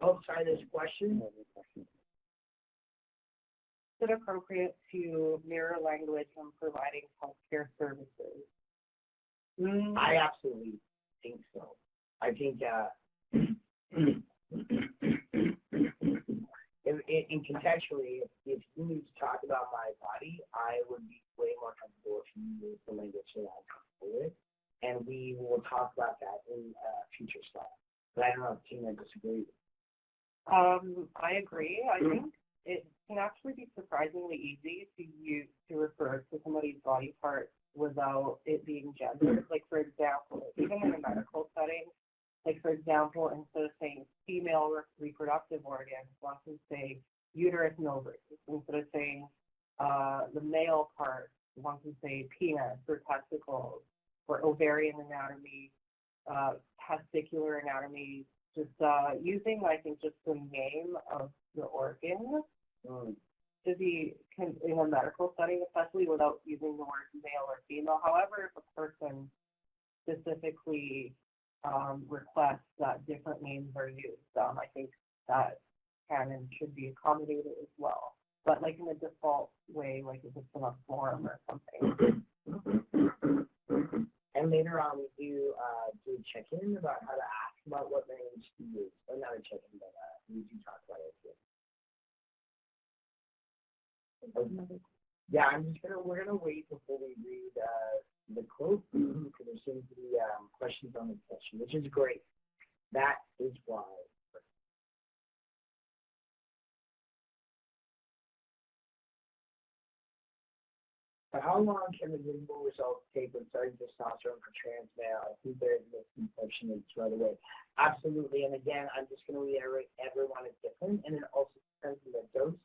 Oh, sorry, there's a question. Is it appropriate to mirror language when providing healthcare services? I absolutely think so. I think and contextually, if you need to talk about my body, I would be way more comfortable if you use the language that I'm comfortable with, and we will talk about that in future slides. But I don't know if Tina disagrees. I agree. I think it can actually be surprisingly easy to refer to somebody's body part without it being gendered. Like, for example, even in a medical setting, like, for example, instead of saying female reproductive organ, one can say uterus and ovaries. Instead of saying the male part, one can say penis or testicles, or ovarian anatomy, testicular anatomy. Just using, I think, just the name of your organs Mm. to be in a medical setting, especially without using the word male or female. However, if a person specifically requests that different names are used, I think that can and should be accommodated as well. But like in a default way, like if it's in a form or something. And later on, we do a check-in about how to ask about what names to use. Or not a check-in, but we do talk about it too. Yeah, we're gonna wait before we read the quote because there seems to be questions on the question, which is great. That is why. But how long can the visible results take when starting testosterone for trans male? I think there's a misconception it's right away. Absolutely, and again, I'm just going to reiterate, everyone is different, and it also depends on the dose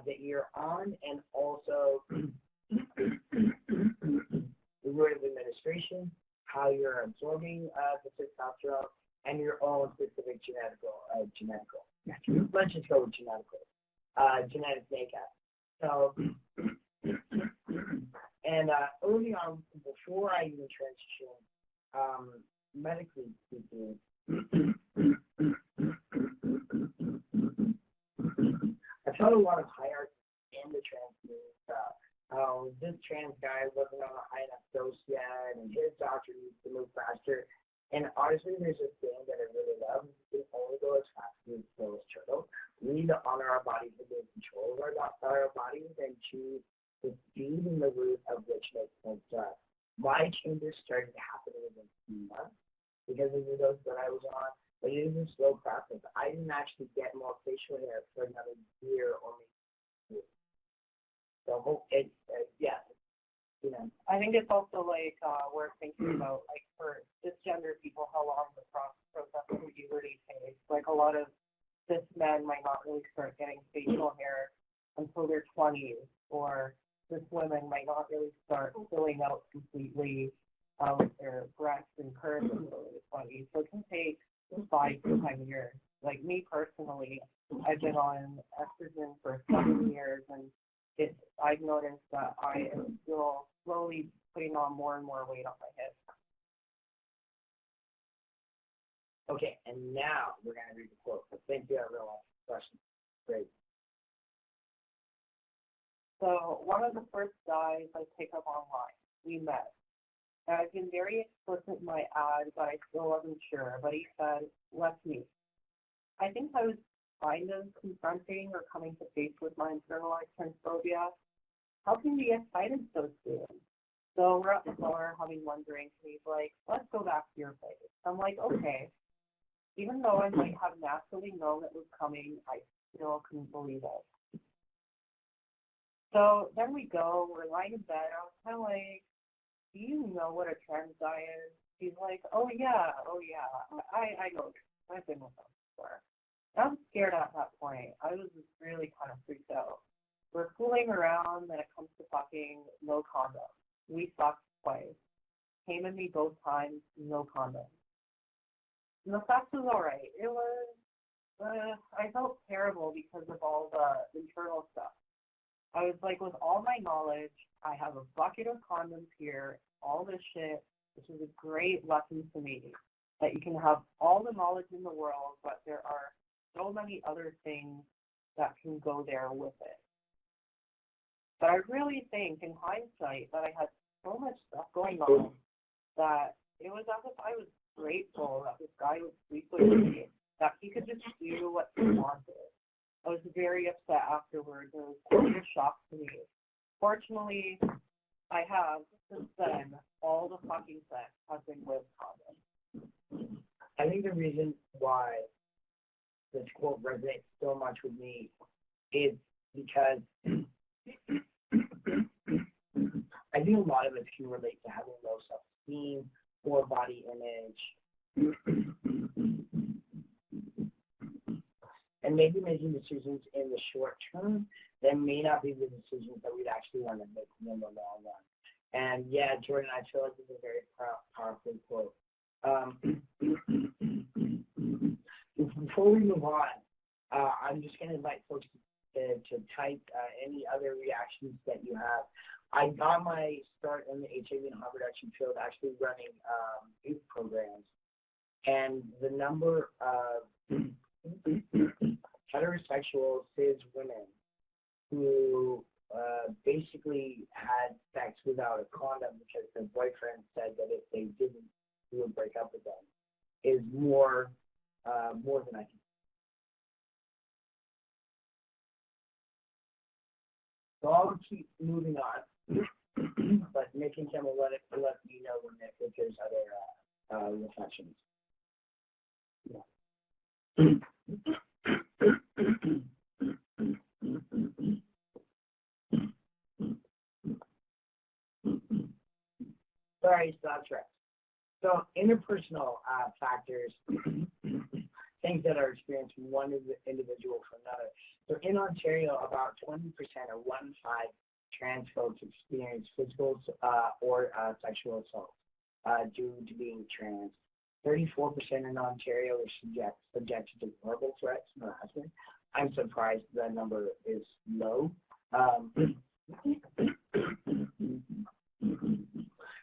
that you're on, and also the route of administration, how you're absorbing the testosterone, and your own specific let's just go with genetic makeup. So, and early on, before I even transitioned, medically speaking, I felt a lot of hierarchy in the trans community. This trans guy wasn't on a high enough dose yet, and his doctor needs to move faster. And honestly, there's a thing that I really love. We can only go as fast as the slowest turtle. We need to honor our bodies and be in control of our bodies and choose the speed and the route of which makes sense to us. My changes started happening within 2 months because of the dose that I was on, but it is a slow process. I didn't actually get more facial hair for another year or maybe 2 years. So, yeah. You know. I think it's also like we're thinking about, like, for cisgender people, how long the process of puberty takes. Like, a lot of cis men might not really start getting facial hair until their 20s, or cis women might not really start filling out completely with their breasts and curves until their 20s. So it can take 5 to 10 years. Like, me personally, I've been on estrogen for 7 years, and I've noticed that I am still slowly putting on more and more weight on my hips. Okay, and now we're going to read the quote. But thank you, everyone. Question. Great. So one of the first guys I picked up online, we met. And I've been very explicit in my ad, but I still wasn't sure. But he said, let's meet. I think I was kind of confronting or coming to face with my internalized transphobia. How can you get excited so soon? So we're at the bar having one drink, and he's like, let's go back to your place. I'm like, okay. Even though I might have naturally known it was coming, I still couldn't believe it. So then we go, we're lying in bed. I was kind of like, do you know what a trans guy is? He's like, oh yeah, I know. I've been with them before. I was scared at that point. I was really kind of freaked out. We're fooling around when it comes to fucking, no condom. We fucked twice. Came in me both times, no condom. And the sex was alright. It was, I felt terrible because of all the internal stuff. I was like, with all my knowledge, I have a bucket of condoms here, all this shit, which is a great lesson to me, that you can have all the knowledge in the world, but there are so many other things that can go there with it. But I really think, in hindsight, that I had so much stuff going on that it was as if I was grateful that this guy would sleep with me, that he could just do what he wanted. I was very upset afterwards. It was quite a shock to me. Fortunately, I have, since then, all the fucking sex has been with condoms. I think the reason why this quote resonates so much with me is because I think a lot of us can relate to having low self-esteem, poor body image, and maybe making decisions in the short term that may not be the decisions that we'd actually want to make in the long run. And yeah, Jordan, I feel like this is a very powerful quote. Before we move on, I'm just going to invite folks to type any other reactions that you have. I got my start in the HIV and harm reduction field actually running youth programs. And the number of heterosexual cis women who basically had sex without a condom because their boyfriend said that if they didn't, he would break up with them is more than I can. So I'll keep moving on, but Nick and Kim will let me know when if there's other reflections. Yeah. Sorry, stop track. So interpersonal factors, things that are experienced from one individual from another. So in Ontario, about 20% or 1/5 trans folks experience physical or sexual assault due to being trans. 34% in Ontario are subjected to verbal threats and harassment. I'm surprised that number is low.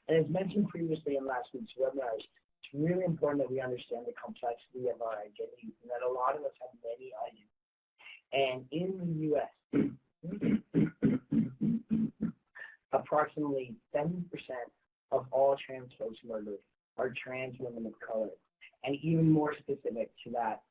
And as mentioned previously in last week's webinars, it's really important that we understand the complexity of our identities and that a lot of us have many identities. And in the U.S., approximately 70% of all trans folks murdered are trans women of color. And even more specific to that,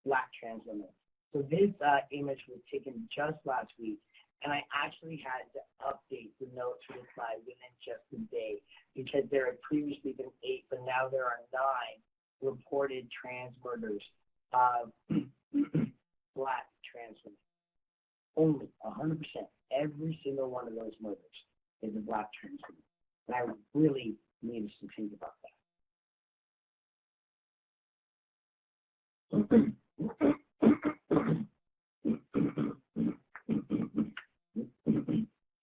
Black trans women. So this image was taken just last week, and I actually had to update the notes for the slide within just a day because there had previously been 8, but now there are 9 reported trans murders of Black trans women. Only 100%, every single one of those murders is a Black trans woman. And I really need us to think about that.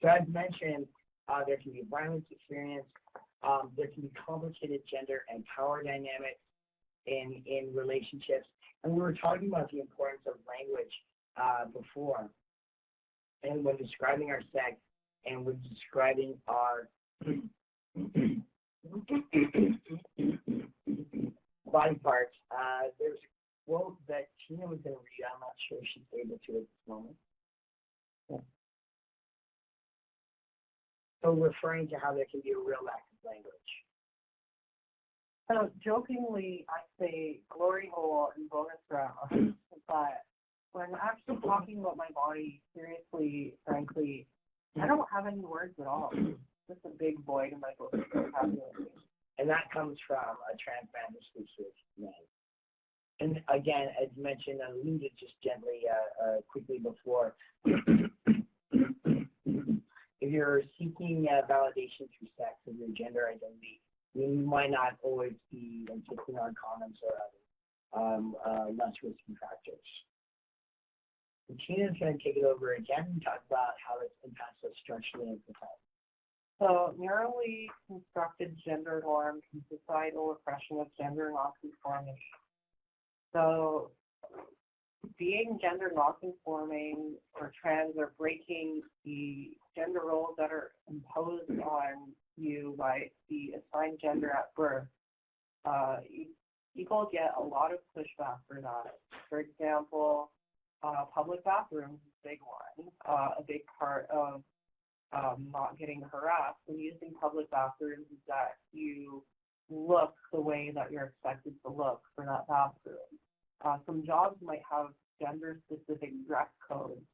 So as mentioned, there can be violence experience, there can be complicated gender and power dynamics in relationships. And we were talking about the importance of language before. And when describing our sex and when describing our body parts, there's a quote that Tina was going to read. I'm not sure if she's able to at this moment. Yeah. So referring to how there can be a real lack of language. So jokingly, I say glory hole and bonus round, but when I'm actually talking about my body, seriously, frankly, I don't have any words at all. Just a big void in my vocabulary. And that comes from a trans man who speaks with men. And again, as mentioned, alluded just gently, quickly before, if you're seeking validation through sex of your gender identity, you might not always be insisting on condoms or other less risky factors. And Tina's going to take it over again and talk about how this impacts us structurally and society. So narrowly constructed gender norms and societal repression of gender nonconformity. So being gender nonconforming or trans or breaking the gender roles that are imposed on you by the assigned gender at birth, people get a lot of pushback for that. For example, public bathrooms is a big one. A big part of not getting harassed when using public bathrooms is that you look the way that you're expected to look for that bathroom. Some jobs might have gender-specific dress codes,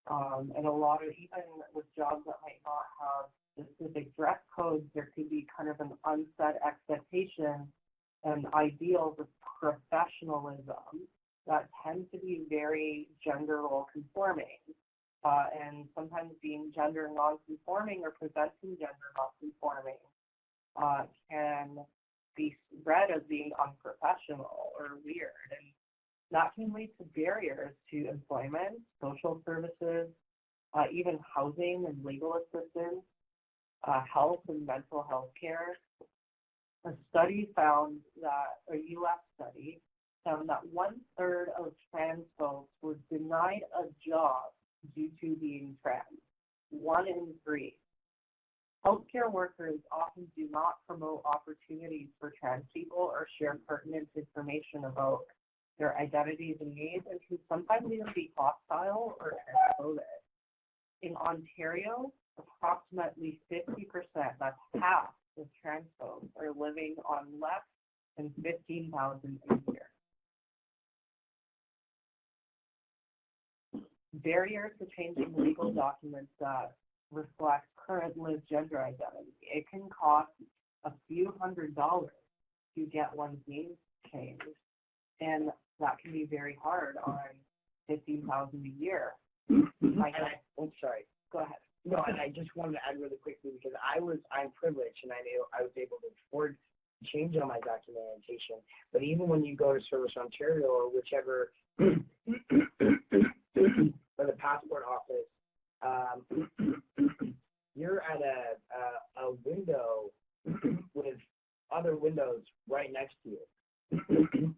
and a lot of, even with jobs that might not have specific dress codes, there could be kind of an unset expectation and ideals of professionalism that tend to be very gender role conforming. And sometimes being gender non-conforming or presenting gender non-conforming can be read as being unprofessional or weird. And that can lead to barriers to employment, social services, even housing and legal assistance, health and mental health care. A study found that, a U.S. study found that 1/3 of trans folks were denied a job due to being trans. 1 in 3. Healthcare workers often do not promote opportunities for trans people or share pertinent information about their identities and needs, and can sometimes even be hostile or transphobic. In Ontario, approximately 50%, that's half of trans folks, are living on less than $15,000 a year. Barriers to changing legal documents that reflect current lived gender identity. It can cost a few $100s to get one's name changed, and that can be very hard on $15,000 a year. I'm sorry. Go ahead. No, and I just wanted to add really quickly because I'm privileged and I was able to afford to change all my documentation. But even when you go to Service Ontario or whichever, or the passport office, you're at a window with other windows right next to you.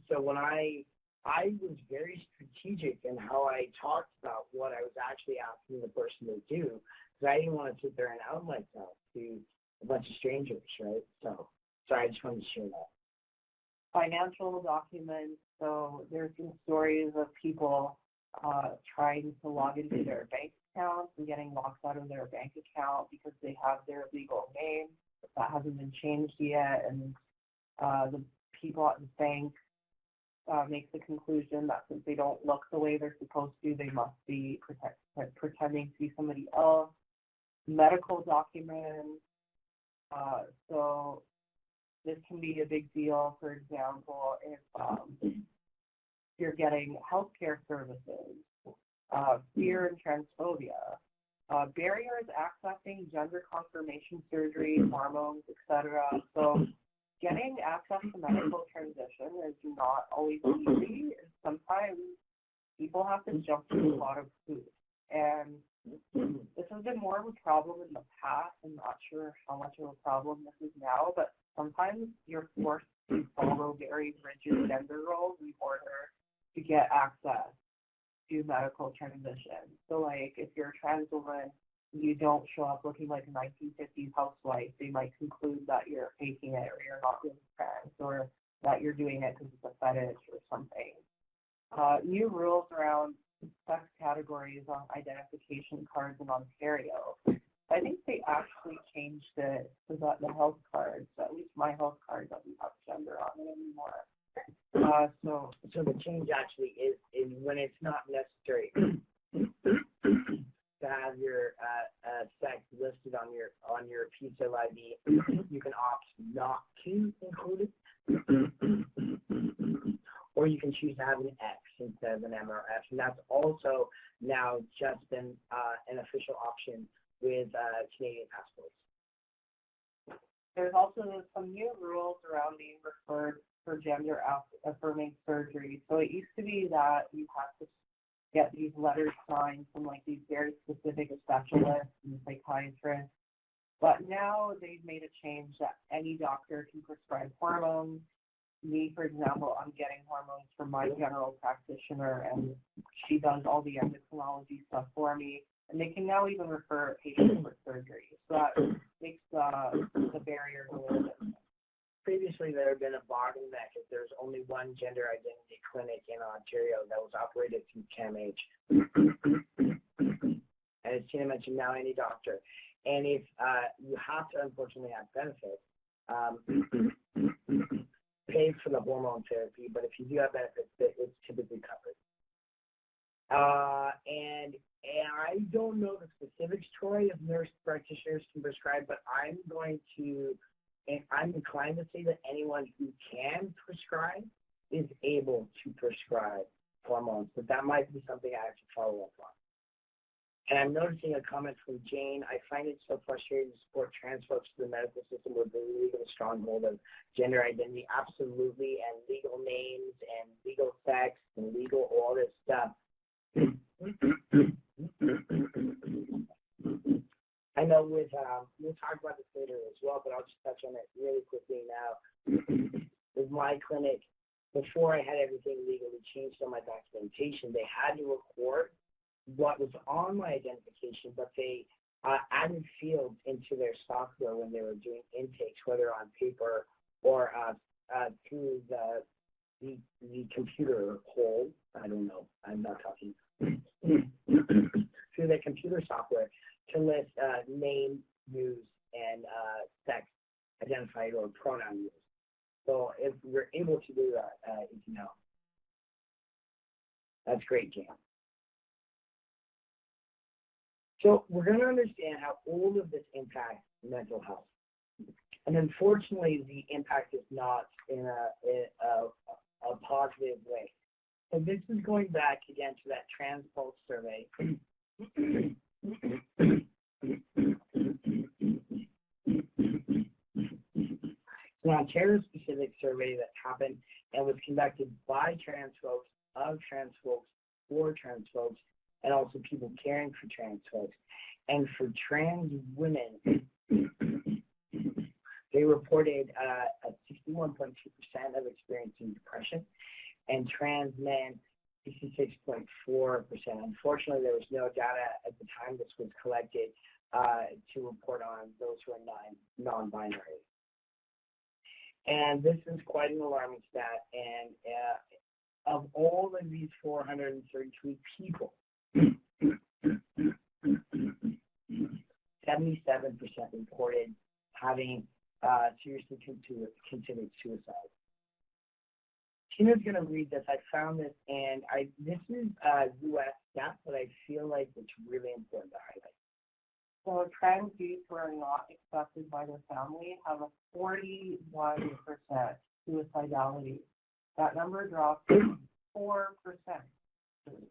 So when I was very strategic in how I talked about what I was actually asking the person to do, because I didn't want to sit there and out myself to a bunch of strangers, right? So I just wanted to share that. Financial documents. So there's some stories of people trying to log into their bank accounts and getting locked out of their bank account because they have their legal name that hasn't been changed yet, and the people at the bank make the conclusion that since they don't look the way they're supposed to, they must be pretending to be somebody else. Medical documents. So this can be a big deal, for example, if you're getting healthcare services, fear and transphobia, barriers accessing gender confirmation surgery, hormones, etc. So getting access to medical transition is not always easy, and sometimes people have to jump through a lot of hoops. And this has been more of a problem in the past. I'm not sure how much of a problem this is now, but sometimes you're forced to follow very rigid gender roles in order to get access to medical transition. So like if you're a trans woman, you don't show up looking like a 1950s housewife, they might conclude that you're faking it or you're not really trans or that you're doing it because it's a fetish or something. New rules around sex categories on identification cards in Ontario. I think they actually changed it so that the health cards, at least my health card, doesn't have gender on it anymore. So the change actually is when it's not necessary to have your sex listed on your piece of ID, you can opt not to include it, or you can choose to have an X instead of an M or F, and that's also now just been an official option with Canadian passports. There's also some new rules around being referred for gender-affirming surgery. So it used to be that you have to get these letters signed from like these very specific specialists and psychiatrists. But now they've made a change that any doctor can prescribe hormones. Me, for example, I'm getting hormones from my general practitioner, and she does all the endocrinology stuff for me. And they can now even refer a patient for surgery. So that makes the barrier a little bit. Previously, there had been a bottleneck if there's only one gender identity clinic in Ontario that was operated through CAMH. And as Tina mentioned, now any doctor. And if you have to, unfortunately, have benefits, pay for the hormone therapy, but if you do have benefits, it's typically covered. And I don't know the specifics, Troy, if nurse practitioners can prescribe, but I'm inclined to say that anyone who can prescribe is able to prescribe hormones, but that might be something I have to follow up on. And I'm noticing a comment from Jane. I find it so frustrating to support trans folks to the medical system with the legal stronghold of gender identity. Absolutely, and legal names and legal sex and legal all this stuff. I know we'll talk about this later as well, but I'll just touch on it really quickly now. With my clinic, before I had everything legally changed on my documentation, they had to record what was on my identification, but they added fields into their software when they were doing intakes, whether on paper or through the computer hole. I don't know. I'm not talking. Through the computer software to list name used and sex identified or pronoun used. So if we're able to do that, you know, that's great, Jan. So we're going to understand how all of this impacts mental health. And unfortunately, the impact is not in a positive way. So this is going back again to that TransPulse survey. An Ontario-specific survey that happened and was conducted by trans folks, of trans folks, for trans folks, and also people caring for trans folks. And for trans women, they reported a 61.2% of experiencing depression, and trans men, 66.4%. Unfortunately, there was no data at the time this was collected to report on those who are non-binary. And this is quite an alarming stat. And of all of these 433 people, 77% reported having seriously considered suicide. Tina's going to read this. I found this, and this is U.S. stat, but I feel like it's really important to highlight. So trans youth who are not accepted by their family have a 41% suicidality. That number drops to 4%.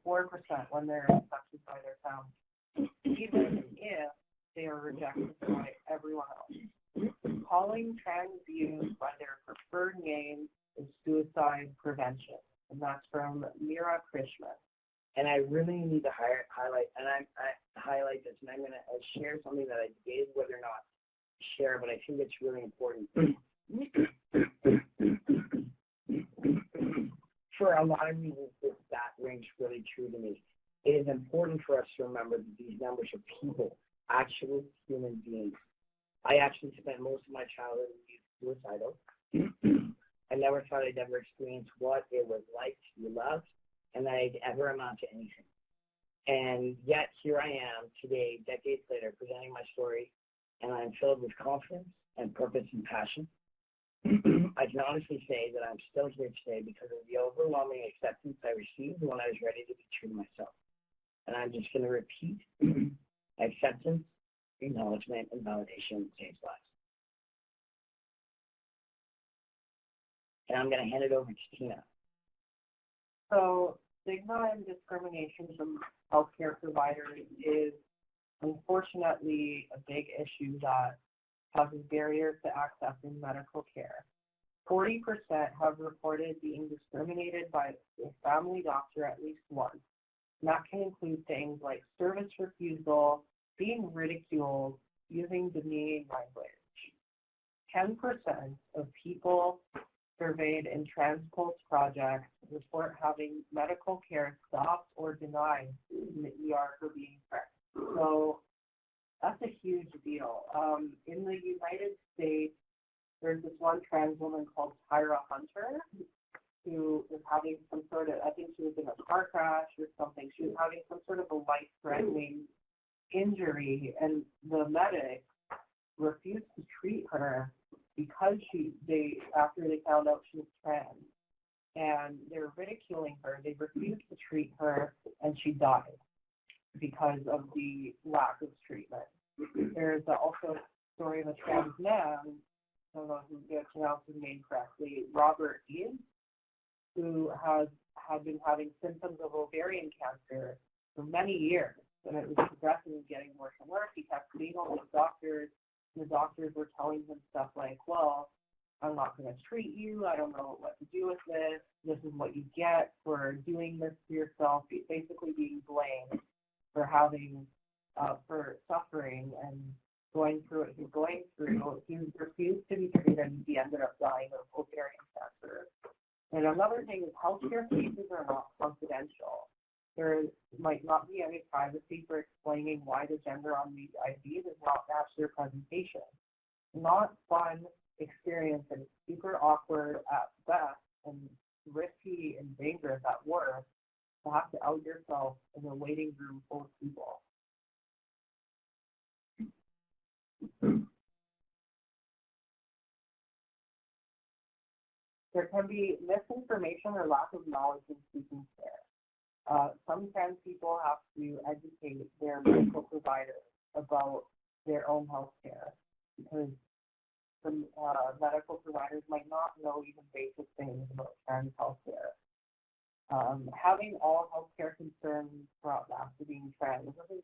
4% when they're accepted by their family, even if they are rejected by everyone else. Calling trans youth by their preferred name is suicide prevention, and that's from Mira Krishna. And I really need to highlight, and I highlight this, and I'm going to share something that I did, whether or not share, but I think it's really important. For a lot of reasons, that rings really true to me. It is important for us to remember that these numbers are people, actual human beings. I actually spent most of my childhood suicidal. I never thought I'd ever experience what it was like to be loved, and that I'd ever amount to anything. And yet, here I am today, decades later, presenting my story, and I'm filled with confidence and purpose and passion. I can honestly say that I'm still here today because of the overwhelming acceptance I received when I was ready to be true to myself. And I'm just going to repeat, acceptance, acknowledgement, and validation saves lives. And I'm going to hand it over to Tina. So stigma and discrimination from healthcare providers is unfortunately a big issue that causes barriers to accessing medical care. 40% have reported being discriminated by a family doctor at least once. And that can include things like service refusal, being ridiculed, using demeaning language. 10% of people surveyed in TransPulse projects report having medical care stopped or denied in the ER for being pregnant. So that's a huge deal. In the United States, there's this one trans woman called Tyra Hunter who was having some sort of, I think she was in a car crash or something. She was having some sort of a life-threatening injury, and the medic refused to treat her because after they found out she was trans, and they were ridiculing her. They refused to treat her, and she died because of the lack of treatment. There's also a story of a trans man, I don't know who pronounced his name correctly, Robert Ian, who had been having symptoms of ovarian cancer for many years, and it was progressively getting worse and worse. He kept seeing all these doctors, and the doctors were telling him stuff like, well, I'm not going to treat you. I don't know what to do with this. This is what you get for doing this to yourself, basically being blamed for having, for suffering and going through what he's going through. He refused to be treated, and he ended up dying of ovarian cancer. And And another thing is healthcare cases are not confidential. There might not be any privacy for explaining why the gender on the ID does not match their presentation. Not fun experience and super awkward at best and risky and dangerous at worst to have to out yourself in a waiting room full of people. There can be misinformation or lack of knowledge in seeking care. Some trans people have to educate their medical providers about their own health care because some medical providers might not know even basic things about trans health care. Having all healthcare concerns brought back to being trans is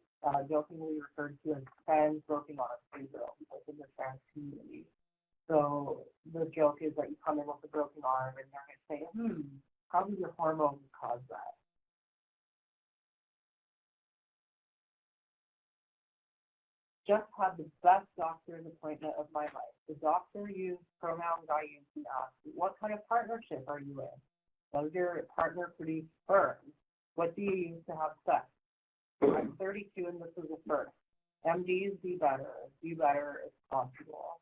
jokingly referred to as trans broken arm syndrome within the trans community. So the joke is that you come in with a broken arm and they're going to say, how do your hormones cause that? Just had the best doctor's appointment of my life. The doctor used pronouns I used and asked, what kind of partnership are you in? Does your partner produce sperm? What do you use to have sex? I'm 32 and this is a first. MDs do better. Do better if possible.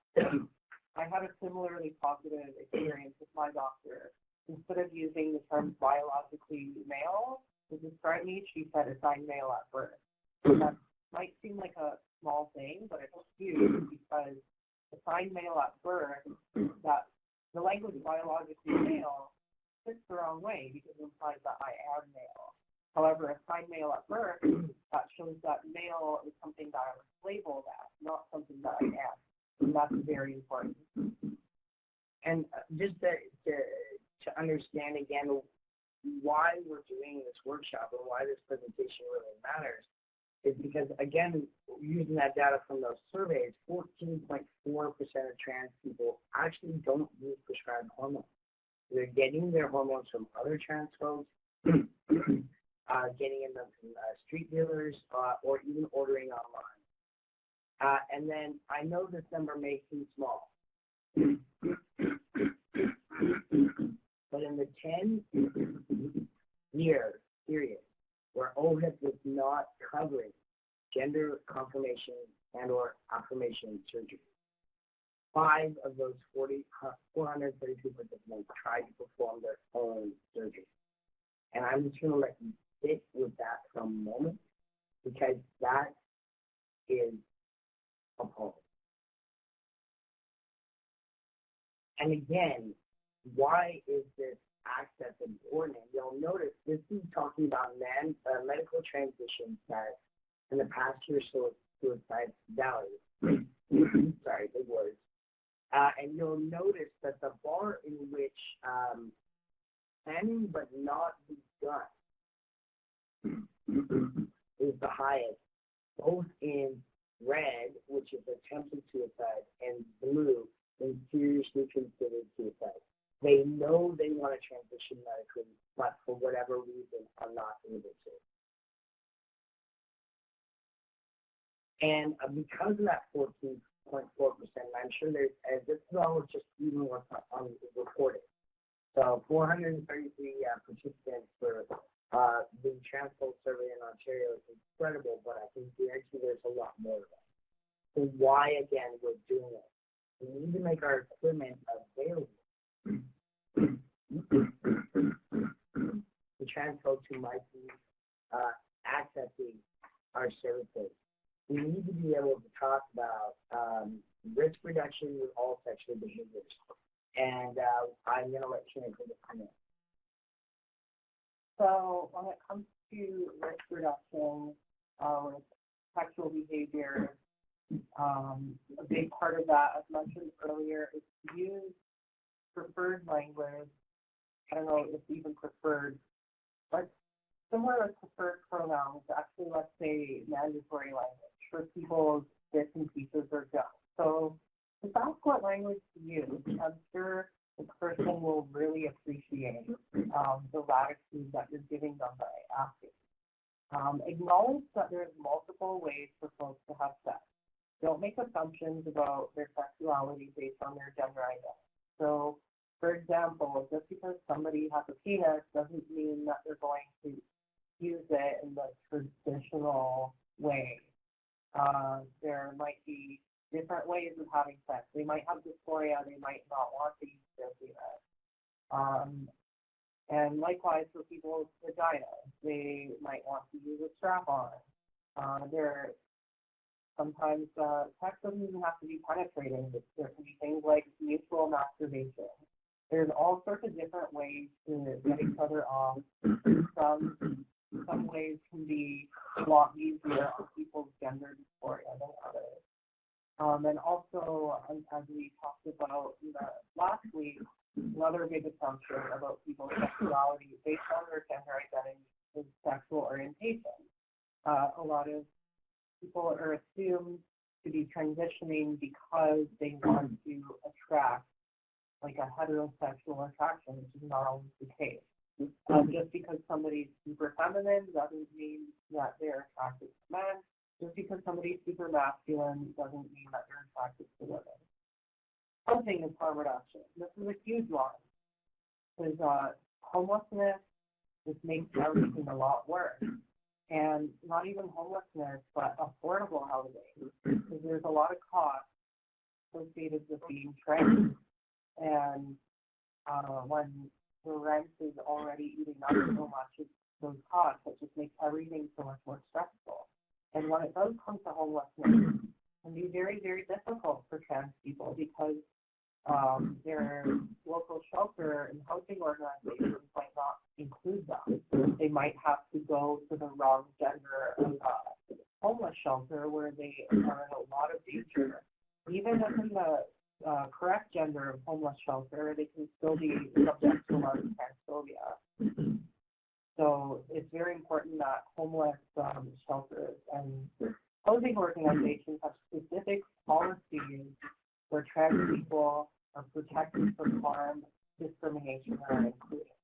I had a similarly positive experience with my doctor. Instead of using the term biologically male to describe me, she said assigned male at birth. That might seem like a small thing, but it's huge because assigned male at birth, that the language biologically male fits the wrong way because it implies that I am male. However, assigned male at birth, that shows that male is something that I was labeled as, not something that I am. And that's very important. And just to understand again why we're doing this workshop and why this presentation really matters is because, again, using that data from those surveys, 14.4% of trans people actually don't use prescribed hormones. They're getting their hormones from other trans folks, getting them from street dealers, or even ordering online. And then I know this number may seem small, but in the 10-year period where OHIP was not covering gender confirmation and or affirmation surgery, 5 of those 432 participants tried to perform their own surgery. And I'm just going to let you sit with that for a moment because that is appalling. And again, why is this access important? And you'll notice this is talking about medical transitions that in the past year so suicidality. Sorry, big words. And you'll notice that the bar in which planning but not begun is the highest, both in red, which is attempted suicide, and blue, in seriously considered suicide. They know they want to transition medically, but for whatever reason are not able to. And because of that 14.4%, I'm sure there's, this is all just even what's reported. So 433 participants for the trans folk survey in Ontario is incredible, but I can guarantee there's a lot more of it. So why, again, we're doing it? We need to make our equipment available to trans folks who might be accessing our services. We need to be able to talk about risk reduction with all sexual behaviors. And I'm going to let Shannon take a comment. So when it comes to risk reduction with sexual behavior, a big part of that, as mentioned earlier, is to use preferred language. I don't know if even preferred, but similar to preferred pronouns, actually, let's say mandatory language for people's bits and pieces or don't. So just ask what language to use. I'm sure the person will really appreciate the latitude that you're giving them by asking. Acknowledge that there's multiple ways for folks to have sex. Don't make assumptions about their sexuality based on their gender identity. So For example, just because somebody has a penis doesn't mean that they're going to use it in the traditional way. There might be different ways of having sex. They might have dysphoria. They might not want to use their penis. And likewise for people with vaginas, they might want to use a strap-on. Sometimes sex doesn't even have to be penetrating. There can be things like mutual masturbation. There's all sorts of different ways to get each other off. Some ways can be a lot easier on people's gender dysphoria than others. And also, as we talked about last week, another big assumption about people's sexuality based on their gender identity is sexual orientation. A lot of people are assumed to be transitioning because they want to attract like a heterosexual attraction, which is not always the case. Just because somebody's super feminine doesn't mean that they're attracted to men. Just because somebody's super masculine doesn't mean that they're attracted to women. One thing is harm reduction. This is a huge one. Because homelessness just makes everything a lot worse. And not even homelessness, but affordable housing. Because there's a lot of costs associated with being trans. And when the rent is already eating up so much of those costs, it just makes everything so much more stressful. And when it does come to homelessness, it can be very, very difficult for trans people because their local shelter and housing organizations might not include them. They might have to go to the wrong gender of homeless shelter where they are in a lot of danger. Even within the correct gender of homeless shelter, they can still be subject to a lot of transphobia. So it's very important that homeless shelters and housing organizations have specific policies where trans people are protected from harm, discrimination, and included.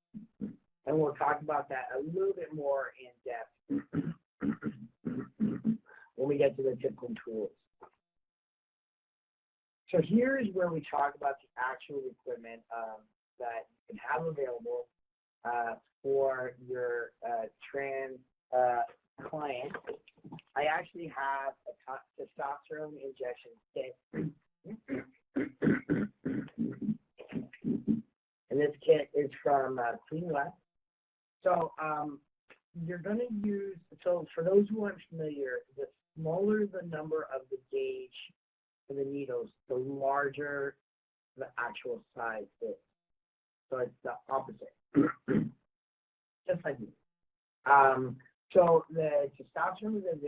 And we'll talk about that a little bit more in depth when we get to the typical tools. So here is where we talk about the actual equipment that you can have available for your trans client. I actually have a testosterone injection kit. And this kit is from Clean West. So you're going to use, so for those who aren't familiar, the smaller the number of the gauge for the needles, the larger the actual size is. So it's the opposite, just like me. So the testosterone is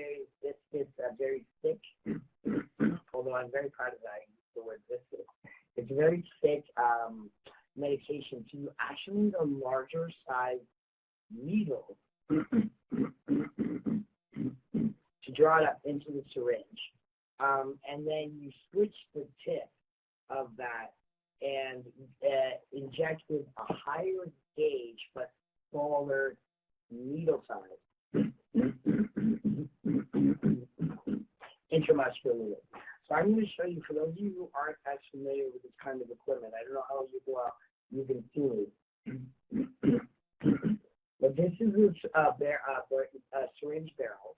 it's a very thick, although I'm very proud of that, I use the word this. It's a very thick medication, so you actually need a larger size needle to draw it up into the syringe. And then you switch the tip of that and inject with a higher gauge but smaller needle size intramuscularly. So I'm going to show you, for those of you who aren't as familiar with this kind of equipment, I don't know how well you can see it, but this is a syringe barrel,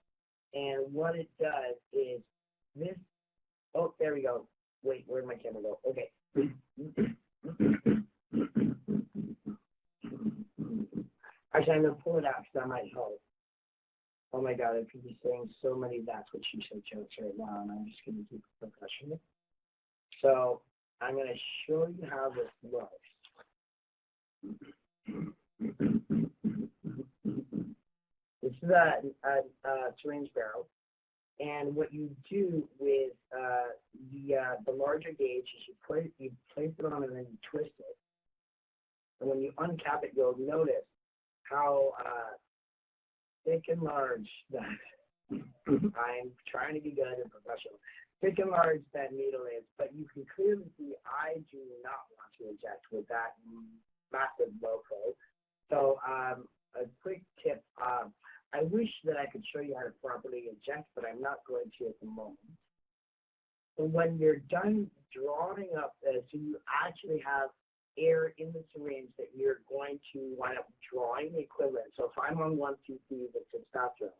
and what it does is this, oh, there we go. Wait, where'd my camera go? Okay. Actually, I'm going to pull it out because that might help. Oh my God, I could be saying so many that's what she said jokes right now, and I'm just going to keep it professional. So I'm going to show you how this looks. This is a syringe barrel, and what you do with the larger gauge is you place it on and then you twist it. And when you uncap it, you'll notice how thick and large that I'm trying to be good and professional. Thick and large that needle is, but you can clearly see I do not want to inject with that massive loco. So a quick tip, I wish that I could show you how to properly inject, but I'm not going to at the moment. So when you're done drawing up, so you actually have air in the syringe that you're going to wind up drawing the equivalent. So if I'm on 1 cc of testosterone,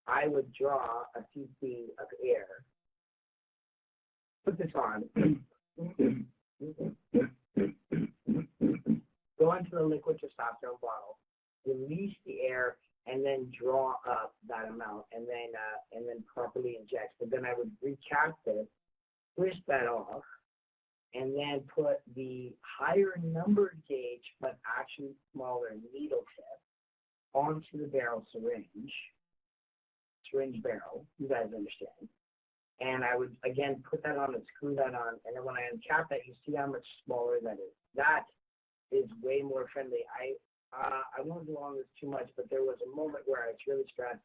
I would draw a cc of air, put this on, go into the liquid testosterone bottle, release the air, and then draw up that amount, and then properly inject. But then I would recap it, twist that off, and then put the higher numbered gauge, but actually smaller needle tip onto the barrel syringe barrel, you guys understand. And I would, again, put that on and screw that on, and then when I uncap that, you see how much smaller that is. That is way more friendly. I won't go on this too much, but there was a moment where I was really stressed.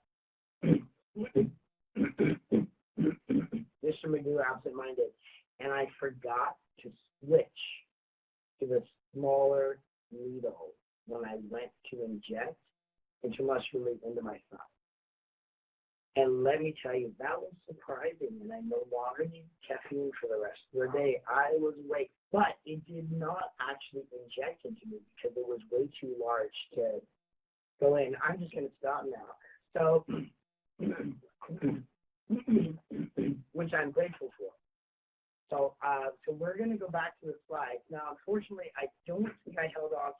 Mr. Magoo, absent-minded, and I forgot to switch to the smaller needle when I went to inject intramuscularly into my thigh. And let me tell you, that was surprising, and I no longer need caffeine for the rest of the day. I was awake, but it did not actually inject into me because it was way too large to go in. I'm just going to stop now. So, which I'm grateful for. So, so we're going to go back to the slides. Now, unfortunately, I don't think I held off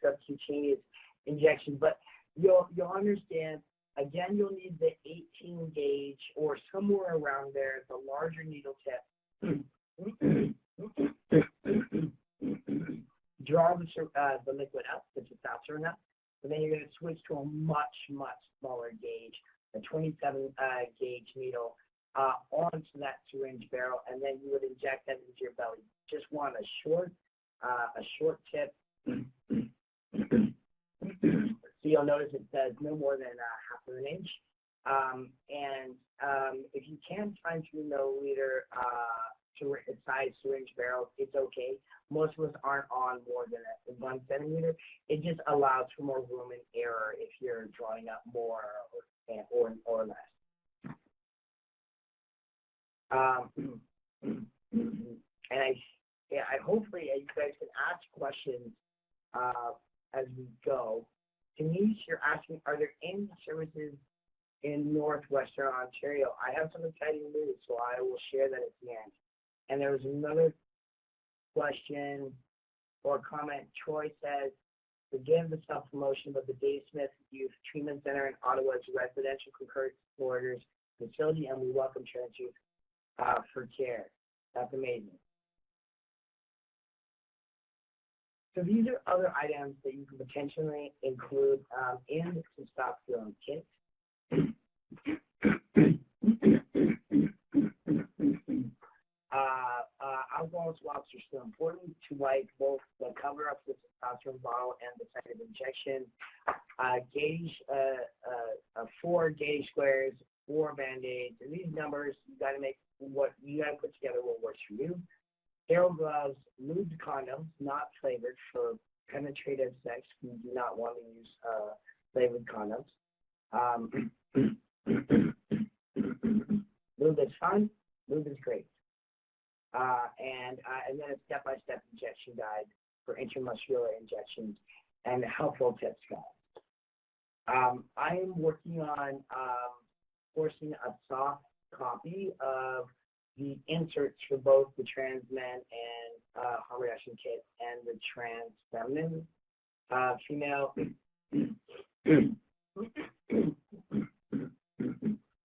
subcutaneous injection, but you'll understand. Again, you'll need the 18 gauge or somewhere around there, the larger needle tip. Draw the liquid up, the testosterone up, and then you're going to switch to a much, much smaller gauge, a 27 gauge needle onto that syringe barrel, and then you would inject that into your belly. Just want a short tip. So you'll notice it says no more than half of an inch. If you can find 2 milliliter size syringe barrels, it's okay. Most of us aren't on more than 1 centimeter. It just allows for more room and error if you're drawing up more or less. And I hopefully you guys can ask questions as we go. Denise, you're asking, are there any services in Northwestern Ontario? I have some exciting news, so I will share that at the end. And there was another question or comment. Troy says, forgive the self-promotion, but the Dave Smith Youth Treatment Center in Ottawa is a residential concurrent supporters facility, and we welcome trans youth for care. That's amazing. So these are other items that you can potentially include in the testosterone kit. Alcohol swabs are still important to wipe both the cover up the testosterone bottle and the site of injection. 4 gauge squares, 4 band-aids, and these numbers you got to make what you got to put together what works for you. Sterile gloves, lubed condoms, not flavored for penetrative sex. We do not want to use flavored condoms. Lube is fun. Lube is great. And then a step-by-step injection guide for intramuscular injections and helpful tips guide. I am working on forcing a soft copy of the inserts for both the trans men and harm reduction kit and the trans feminine female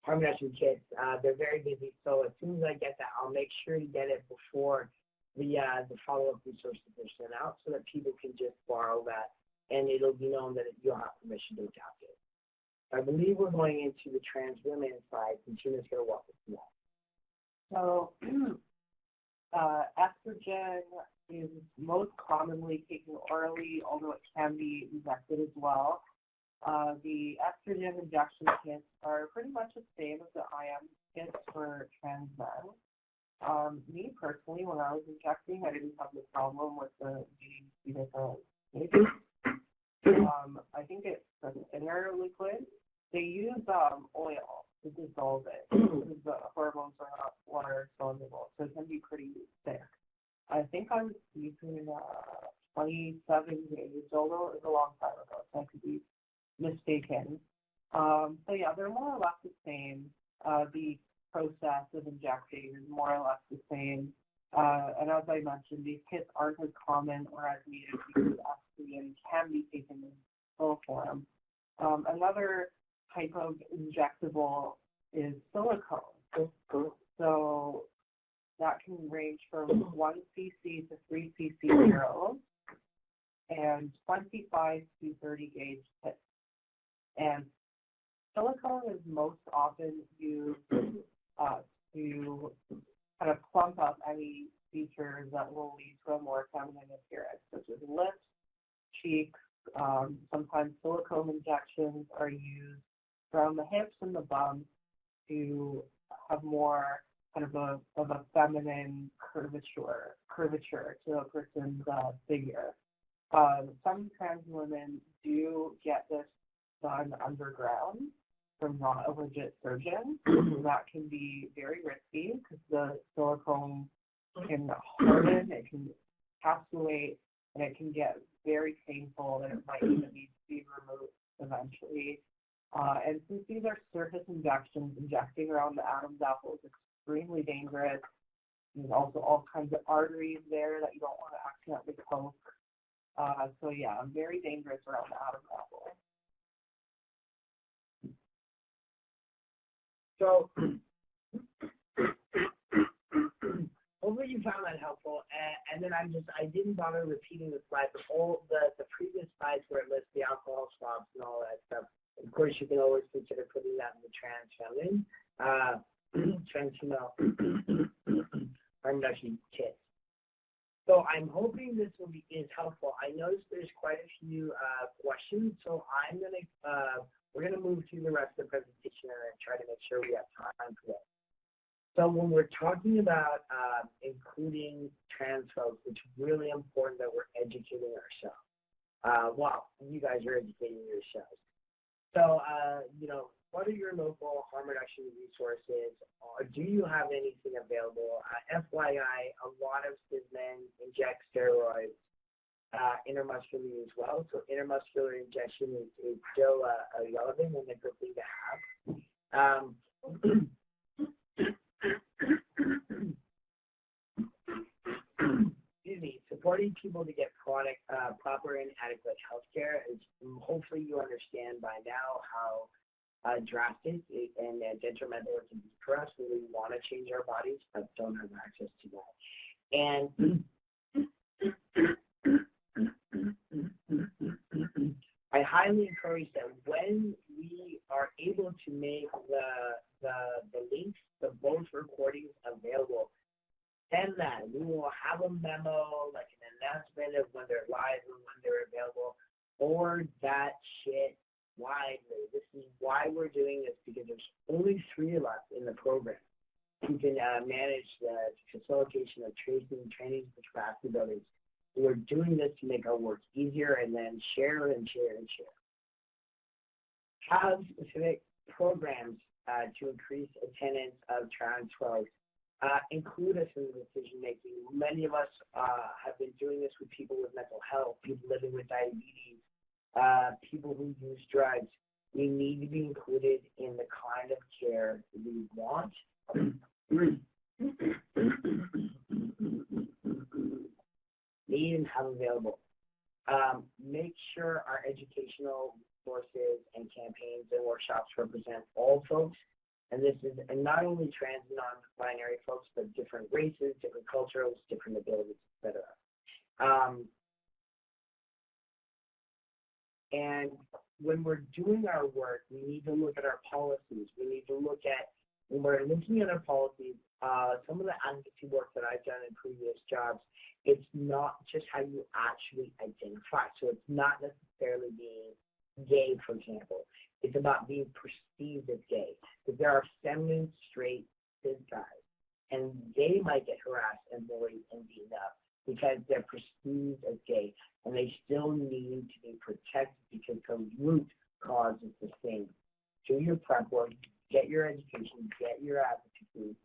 harm reduction kits. They're very busy, so as soon as I get that, I'll make sure to get it before the follow-up resources are sent out so that people can just borrow that, and it'll be known that you'll have permission to adopt it. I believe we're going into the trans women side, and Tina's going to walk us through that. So estrogen is most commonly taken orally, although it can be injected as well. The estrogen injection kits are pretty much the same as the IM kits for trans men. Me personally, when I was injecting, I didn't have the problem with the baby. I think it's a thinner liquid. They use oil to dissolve it because the hormones are not water soluble, so it can be pretty thick. I think I was between 27 days, although it was a long time ago, so I could be mistaken. So yeah, they're more or less the same. The process of injecting is more or less the same. And as I mentioned, these kits aren't as common or as needed because estrogen can be taken in pill form. Another type of injectable is silicone. So that can range from 1 cc to 3 cc neurals and 25 to 30 gauge tips. And silicone is most often used to kind of plump up any features that will lead to a more feminine appearance, such as lips, cheeks. Sometimes silicone injections are used around the hips and the bum to have more kind of a feminine curvature to a person's figure. Some trans women do get this done underground from not a legit surgeon. That can be very risky because the silicone can harden, it can encapsulate, and it can get very painful, and it might even need to be removed eventually. And since these are surface injections, injecting around the Adam's apple is extremely dangerous. There's also all kinds of arteries there that you don't want to accidentally poke. So yeah, very dangerous around the Adam's apple. So hopefully you found that helpful. And then I didn't bother repeating the slides, but all the previous slides where it lists the alcohol swabs and all that stuff. Of course, you can always consider putting that in the trans feminine, trans female harm reduction kit. So I'm hoping this is helpful. I noticed there's quite a few questions, so we're gonna move through the rest of the presentation and try to make sure we have time for that. So when we're talking about including trans folks, it's really important that we're educating ourselves. Well, you guys are educating yourselves. So, what are your local harm reduction resources? Or do you have anything available? FYI, a lot of cis men inject steroids intermuscularly as well. So intermuscular injection is still relevant and a good thing to have. Excuse me, supporting people to get proper and adequate health care is, hopefully you understand by now how drastic and detrimental it can be for us when we want to change our bodies but don't have access to that. And I highly encourage that when we are able to make the links to both recordings available, send that. We will have a memo, like an announcement of when they're live and when they're available. Forward that shit widely. This is why we're doing this, because there's only 3 of us in the program who can manage the facilitation of tracing, training, and capacity building. We're doing this to make our work easier, and then share and share and share. Have specific programs to increase attendance of trans folks. Include us in the decision making. Many of us have been doing this with people with mental health, people living with diabetes, people who use drugs. We need to be included in the kind of care we want. Need and have available. Make sure our educational resources and campaigns and workshops represent all folks. And this is not only trans and non-binary folks, but different races, different cultures, different abilities, etc. And when we're doing our work, we need to look at our policies. We need to look at, when we're looking at our policies, some of the advocacy work that I've done in previous jobs, it's not just how you actually identify. So it's not necessarily being gay, for example. It's about being perceived as gay. Because there are feminine, straight, cis guys, and they might get harassed and bullied and beaten up because they're perceived as gay, and they still need to be protected because the root cause is the same. Do your prep work, get your education, get your advocacy.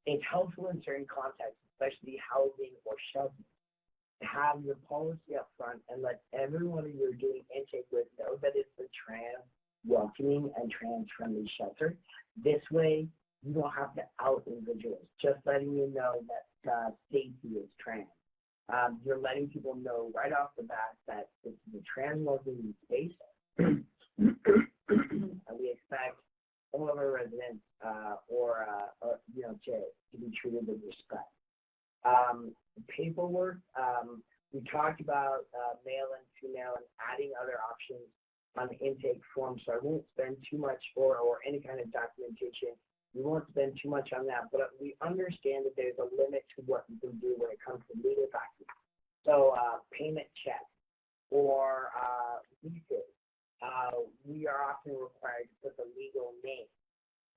It's helpful in certain contexts, especially housing or shelter. Have your policy up front and let everyone you're doing intake with know that it's a trans welcoming and trans friendly shelter. This way, you don't have to out individuals. Just letting you know that Stacy is trans. You're letting people know right off the bat that this is a trans welcoming space, and we expect all of our residents to be treated with respect. Paperwork, we talked about male and female and adding other options on the intake form, so I won't spend too much or any kind of documentation. We won't spend too much on that, but we understand that there's a limit to what you can do when it comes to legal documents. So payment checks or leases, we are often required to put the legal name.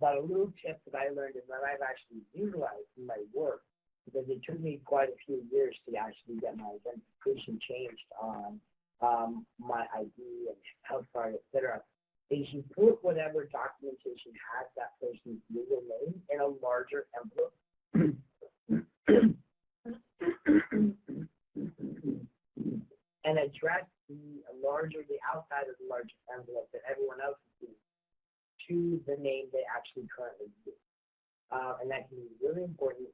But a little tip that I learned and that I've actually utilized in my work, because it took me quite a few years to actually get my identification changed on my ID and health card, etc., is you put whatever documentation has that person's legal name in a larger envelope and address the outside of the larger envelope that everyone else is seeing to the name they actually currently use. And that can be really important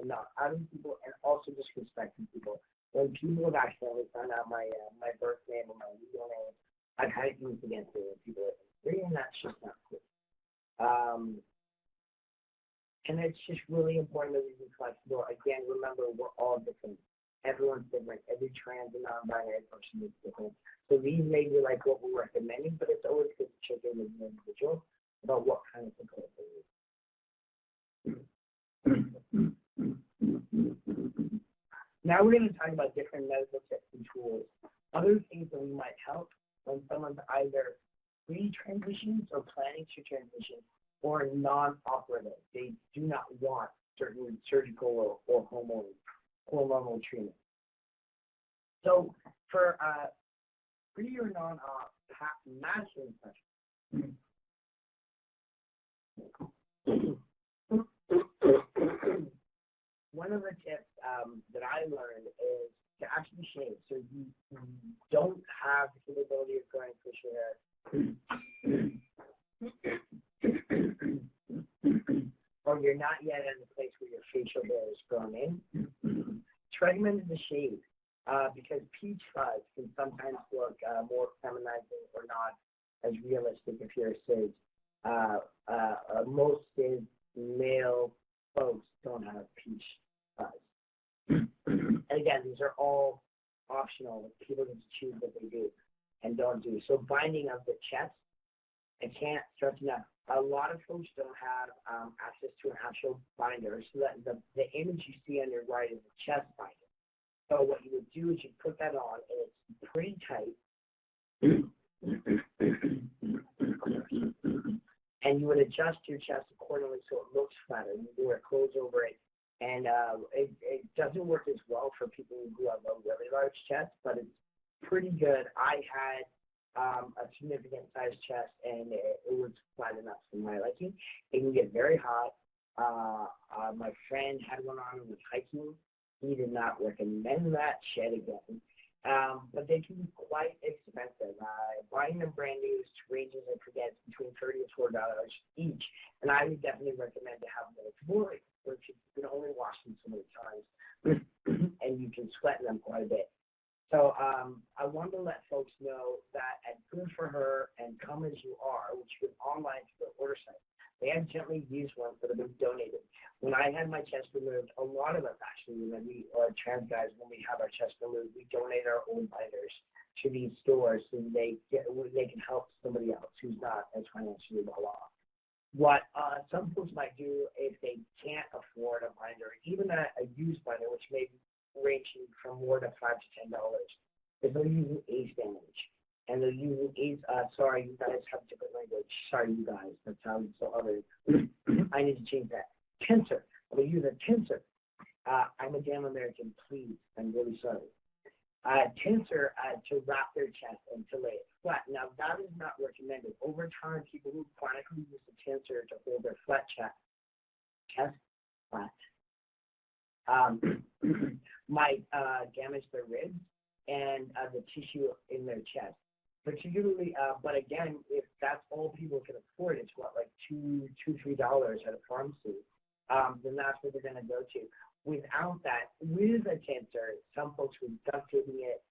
in not outing people and also just respecting people. When people have accidentally found out my birth name or my legal name, I've had it used against me when people are angry, and that's just not cool. And it's just really important that we be flexible. Again, remember, we're all different. Everyone's different. Every trans and non-binary person is different. So these may be like what we're recommending, but it's always good to check in with the individual about what kind of support they need. Now we're going to talk about different medical tips and tools. Other things that we might help when someone's either pre-transitions or planning to transition or non-operative. They do not want certain surgical or hormonal treatment. So for pre or non-op masculine infection, one of the tips that I learned is to actually shave. So you don't have the capability of growing facial hair, or you're not yet at a place where your facial hair is grown in. It's recommended to shave because peach fuzz can sometimes look more feminizing or not as realistic if you're cis. Most cis male folks don't have peach fuzz. And again, these are all optional. People can choose what they do and don't do. So binding of the chest, I can't stress enough. A lot of folks don't have access to an actual binder, so that the image you see on your right is a chest binder. So what you would do is you put that on, and it's pretty tight. And you would adjust your chest accordingly so it looks flatter. You can wear clothes over it. And it doesn't work as well for people who have a really large chest, but it's pretty good. I had a significant size chest, and it was flat enough for my liking. It can get very hot. My friend had one on with hiking. He did not recommend that shit again. But they can be quite expensive. Buying them brand new ranges, I forget, between $30 and $40 each. And I would definitely recommend to have multiple, which you can only wash them so many times, and you can sweat them quite a bit. So I wanted to let folks know that at Good For Her and Come As You Are, which is online to the order site, they have gently used ones that have been donated. When I had my chest removed, a lot of us actually, when we are trans guys, when we have our chest removed, we donate our own binders to these stores so they can help somebody else who's not as financially well off. What some folks might do if they can't afford a binder, even a used binder, which may be ranging from more than $5 to $10, is they'll use an ACE bandage. And they'll use an ACE, sorry, you guys have different language. Sorry, you guys, that sounds so other. I need to change that. Tensor. They'll use a tensor. I'm a damn American, please. I'm really sorry. Tensor to wrap their chest and to lay it flat. Now, that is not recommended. Over time, people who chronically use the tensor to hold their flat chest flat might damage their ribs and the tissue in their chest. Particularly, but again, if that's all people can afford, it's what, like $2-3 at a pharmacy, then that's what they're going to go to. Without that, with a cancer, some folks would duct taping it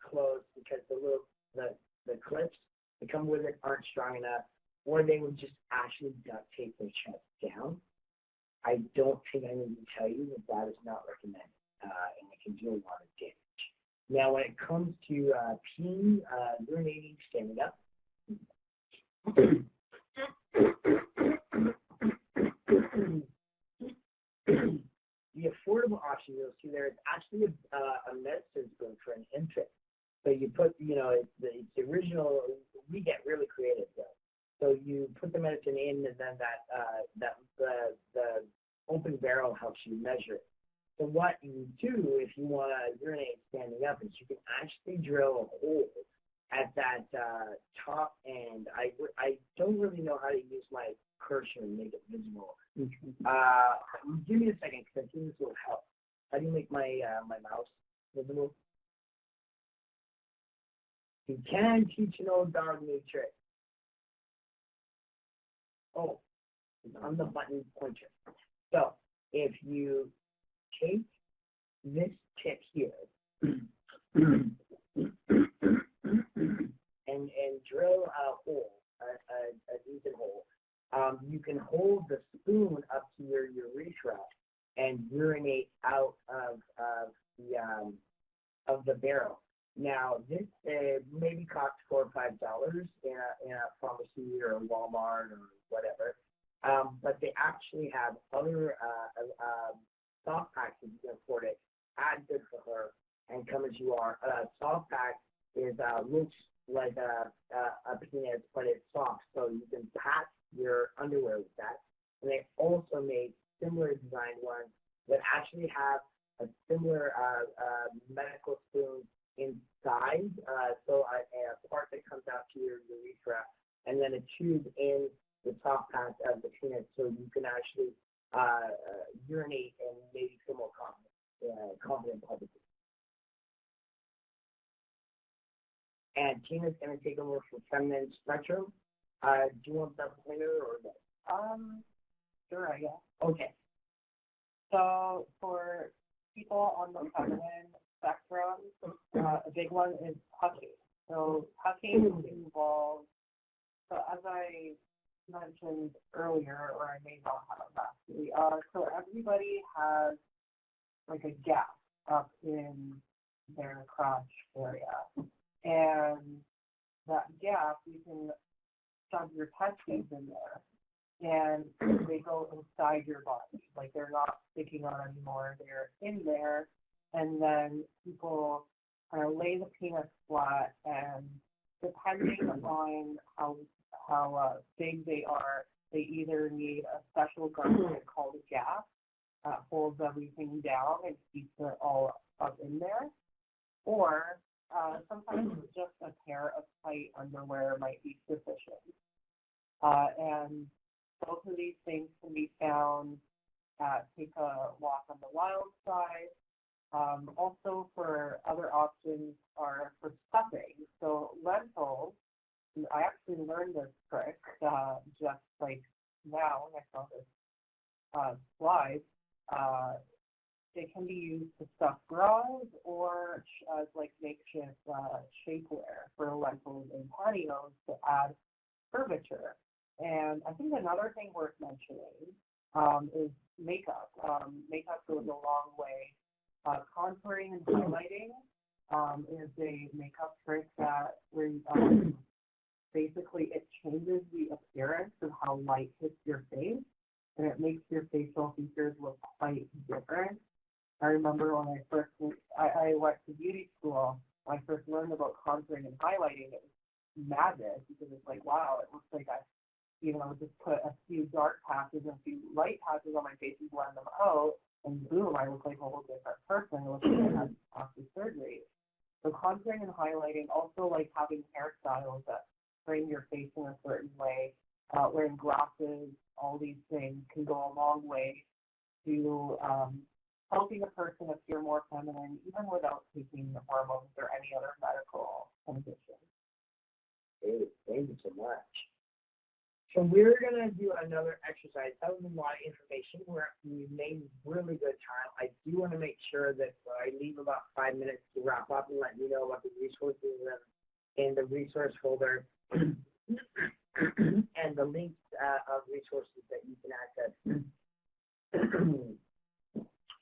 closed because the clips that come with it aren't strong enough, or they would just actually duct tape their chest down. I don't think I need to tell you that that is not recommended, and it can do a lot of damage. Now, when it comes to peeing, urinating, standing up, the affordable option you'll see there is actually a medicine spoon for an infant. So you put, it's the original. We get really creative though. So you put the medicine in, and then the open barrel helps you measure it. So what you do if you want to urinate standing up is you can actually drill a hole at that top end. I don't really know how to use my cursor and make it visible. Give me a second because I think this will help. How do you make my my mouse visible? You can teach an old dog new tricks. Oh, it's on the button pointer. So if you take this tip here and drill a hole, a decent hole, you can hold the spoon up to your urethra and urinate out of the barrel. Now, this maybe costs $4 or $5 in a pharmacy or a Walmart or whatever, but they actually have other soft packs if you can afford it. Add good for her and come as you are. Soft pack looks like a penis, but it's soft, so you can pack your underwear with that. And they also made similar designed ones that actually have a similar medical spoon inside, so a part that comes out to your urethra, and then a tube in the top pack of the penis, so you can actually urinate and maybe feel more confident publicly. And Tina's going to take over for Feminine Spectrum. Do you want that pointer or no? Sure, I guess. Okay. So for people on the feminine spectrum, a big one is hugging. So hugging involves, so as I mentioned earlier, or I may not have actually, so everybody has like a gap up in their crotch area. And that gap, you can shove your testes in there, and they go inside your body. Like they're not sticking out anymore. They're in there, and then people kind of lay the penis flat, and depending on how big they are, they either need a special garment called a gap that holds everything down and keeps it all up in there, or sometimes just a pair of tight underwear might be sufficient. And both of these things can be found at Take a Walk on the Wild Side. Also, for other options are for stuffing. So lentils, I actually learned this trick just like now when I saw this slide. They can be used to stuff bras or as like makeshift shapewear for lentils and pantyhose to add curvature. And I think another thing worth mentioning is makeup. Makeup goes a long way. Contouring and highlighting is a makeup trick that where basically it changes the appearance of how light hits your face, and it makes your facial features look quite different. I remember when I went to beauty school, when I first learned about contouring and highlighting, it was madness because it's like, wow, it looks like I, just put a few dark patches and a few light patches on my face and blend them out, and boom, I look like a whole different person. It looks like I had plastic surgery. So contouring and highlighting, also like having hairstyles that frame your face in a certain way, wearing glasses, all these things can go a long way to helping a person appear more feminine even without taking the hormones or any other medical condition. Thank you so much. So we're going to do another exercise. That was a lot of information. We made really good time. I do want to make sure that I leave about 5 minutes to wrap up and let you know about the resources in the resource folder and the links of resources that you can access.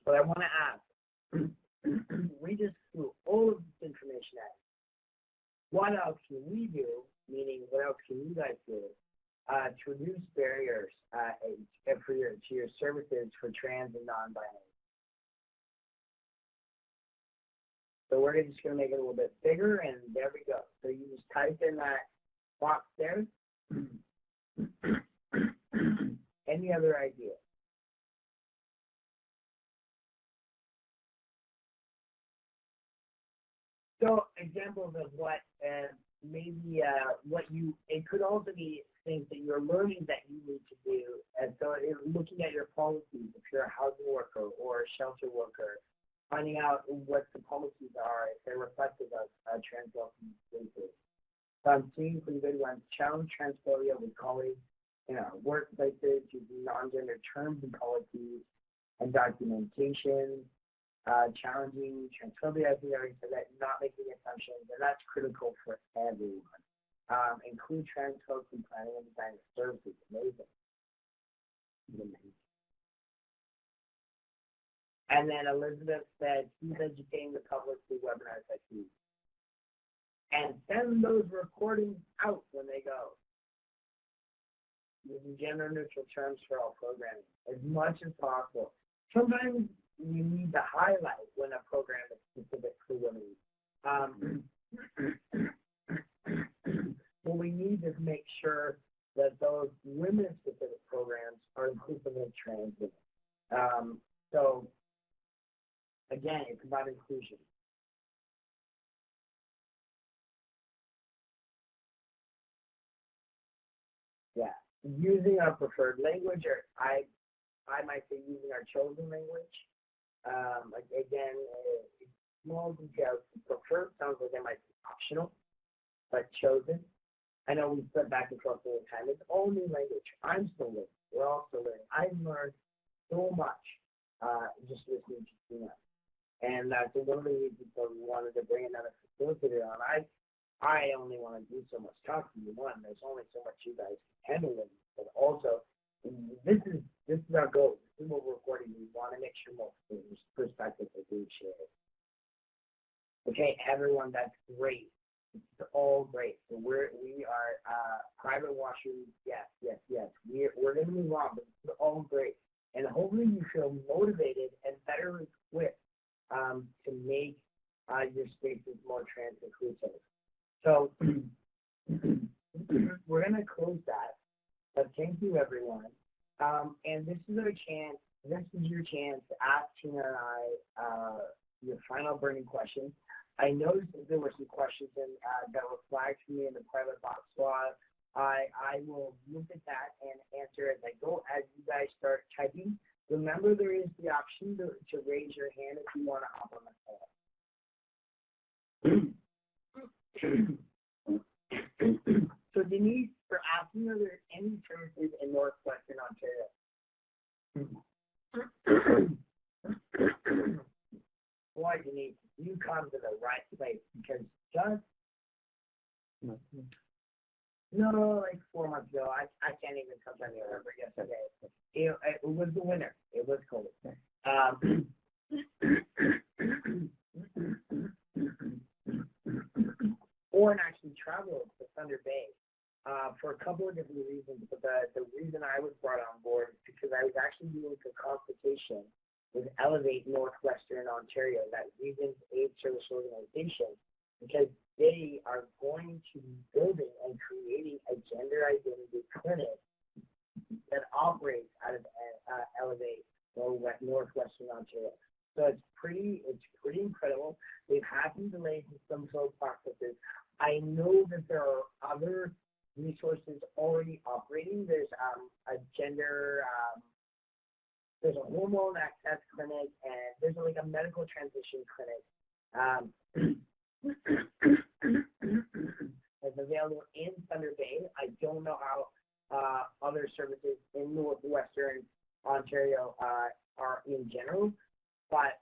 But I want to ask, we just threw all of this information at you. What else can we do, meaning what else can you guys do, to reduce barriers to your services for trans and non-binary? So we're just going to make it a little bit bigger, and there we go. So you just type in that box there. Any other idea? So examples of what maybe it could also be things that you're learning that you need to do. And so looking at your policies, if you're a housing worker or a shelter worker, finding out what the policies are, if they're reflective of trans welcome spaces. So I'm seeing some good ones. Challenge transphobia with colleagues in our workplaces, using non-gender terms and policies and documentation. Challenging transphobia, I think I already said that, not making assumptions, and that's critical for everyone. Include trans folks in planning and design of services. Amazing. And then Elizabeth said, she's educating the public through webinars like these. And send those recordings out when they go. Using gender-neutral terms for all programming, as much as possible. Sometimes you need to highlight when a program is specific for women. What we need is make sure that those women-specific programs are inclusive of trans women. So, again, it's about inclusion. Yeah, using our preferred language, or I might say using our chosen language. Again, small details. Preferred sounds like it might be optional, but chosen. I know we spent back and forth all the time. It's all new language. I'm still learning. We're all still learning. I've learned so much just listening to Tina. And so one of the reasons that we wanted to bring another facilitator on, I only want to do so much talking. One, there's only so much you guys can handle, but also this is our goal. This is what we're recording. We want to make sure most perspectives are being shared. Okay, everyone, that's great. It's all great. So we are private washrooms. Yes. We're going to move on, but it's all great. And hopefully you feel motivated and better equipped to make your spaces more trans inclusive. So we're going to close that. But thank you, everyone. And this is your chance to ask Tina and I your final burning question. I noticed that there were some questions that were flagged to me in the private box, so I will look at that and answer as I go. As you guys start typing, remember there is the option to raise your hand if you want to hop on the call. So Denise, for asking, are there any services in Northwestern Ontario? Boy, Denise, you come to the right place, because just like 4 months ago, I can't even sometimes remember yesterday. It was the winter. It was cold. Orrin actually traveled to Thunder Bay for a couple of different reasons, but the reason I was brought on board is because I was actually doing a consultation with Elevate Northwestern Ontario, that Region's AIDS Service Organization, because they are going to be building and creating a gender identity clinic that operates out of Elevate Northwestern Ontario. So it's pretty incredible. They've had some delays in some sort of processes. I know that there are other resources already operating. There's a gender there's a hormone access clinic, and there's like a medical transition clinic. It's available in Thunder Bay. I don't know how other services in northwestern Ontario are in general, but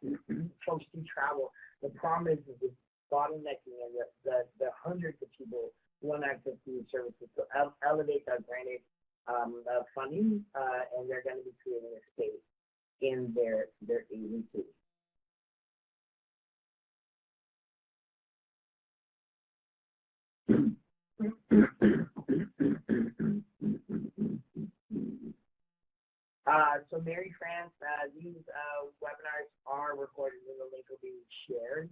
folks do travel. The problem is this bottlenecking and the hundreds of people who want access to these services. So Elevate does granted funding, and they're going to be creating a space in their agency. So Mary France, these webinars are recorded and the link will be shared.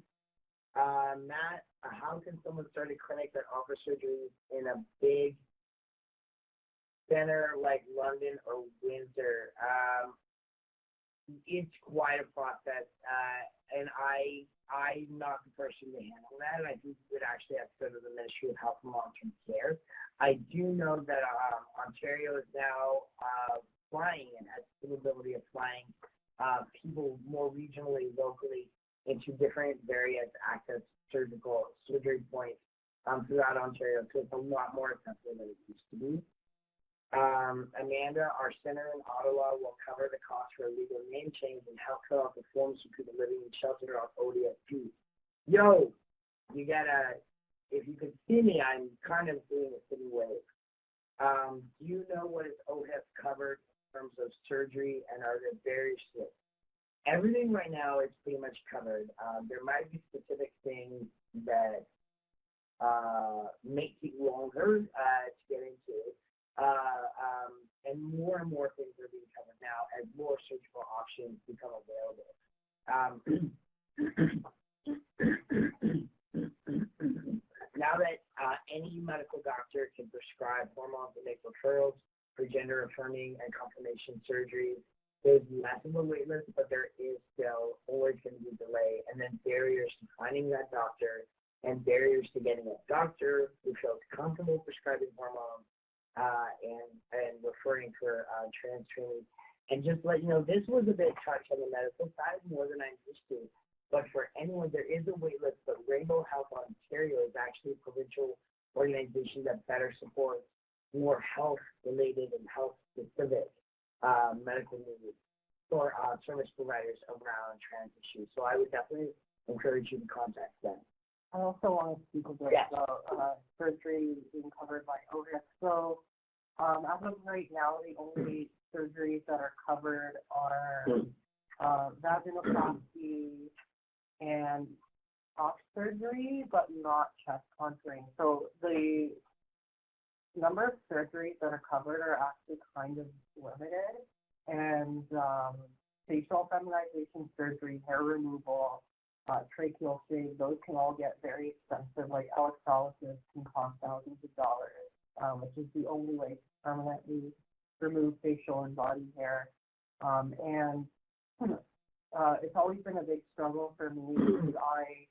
Matt, how can someone start a clinic that offers surgery in a big center like London or Windsor? It's quite a process, and I'm not the person to handle that, and I think we would actually have to go to the Ministry of Health and Long-Term Care. I do know that Ontario is now flying and has the capability of flying people more regionally, locally, into different various access surgery points throughout Ontario, so it's a lot more accessible than it used to be. Amanda, our center in Ottawa will cover the cost for a legal name change and help fill out the forms for people living in shelter off ODSP. Yo, you gotta, if you can see me, I'm kind of doing a city wave. Do you know what is OHIP covered in terms of surgery, and are there various things? Everything right now is pretty much covered. There might be specific things that make it longer to get into. And more things are being covered now as more surgical options become available. Now that any medical doctor can prescribe hormones and make referrals for gender-affirming and confirmation surgery, there's less of a wait list, but there is still always going to be a delay, and then barriers to finding that doctor and barriers to getting a doctor who feels comfortable prescribing hormones and referring for trans training. And just let you know, this was a bit touch on the medical side more than I'm used to. But for anyone, there is a wait list, but Rainbow Health Ontario is actually a provincial organization that better supports more health-related and health-specific medical needs for service providers around trans issues. So I would definitely encourage you to contact them. I also want to speak a bit about surgery being covered by OHIP. So as of right now, the only surgeries that are covered are vaginoplasty and off surgery, but not chest contouring. So the number of surgeries that are covered are actually kind of limited, and facial feminization surgery, hair removal, tracheal shave, those can all get very expensive. Like electrolysis can cost thousands of dollars, which is the only way to permanently remove facial and body hair. And it's always been a big struggle for me because I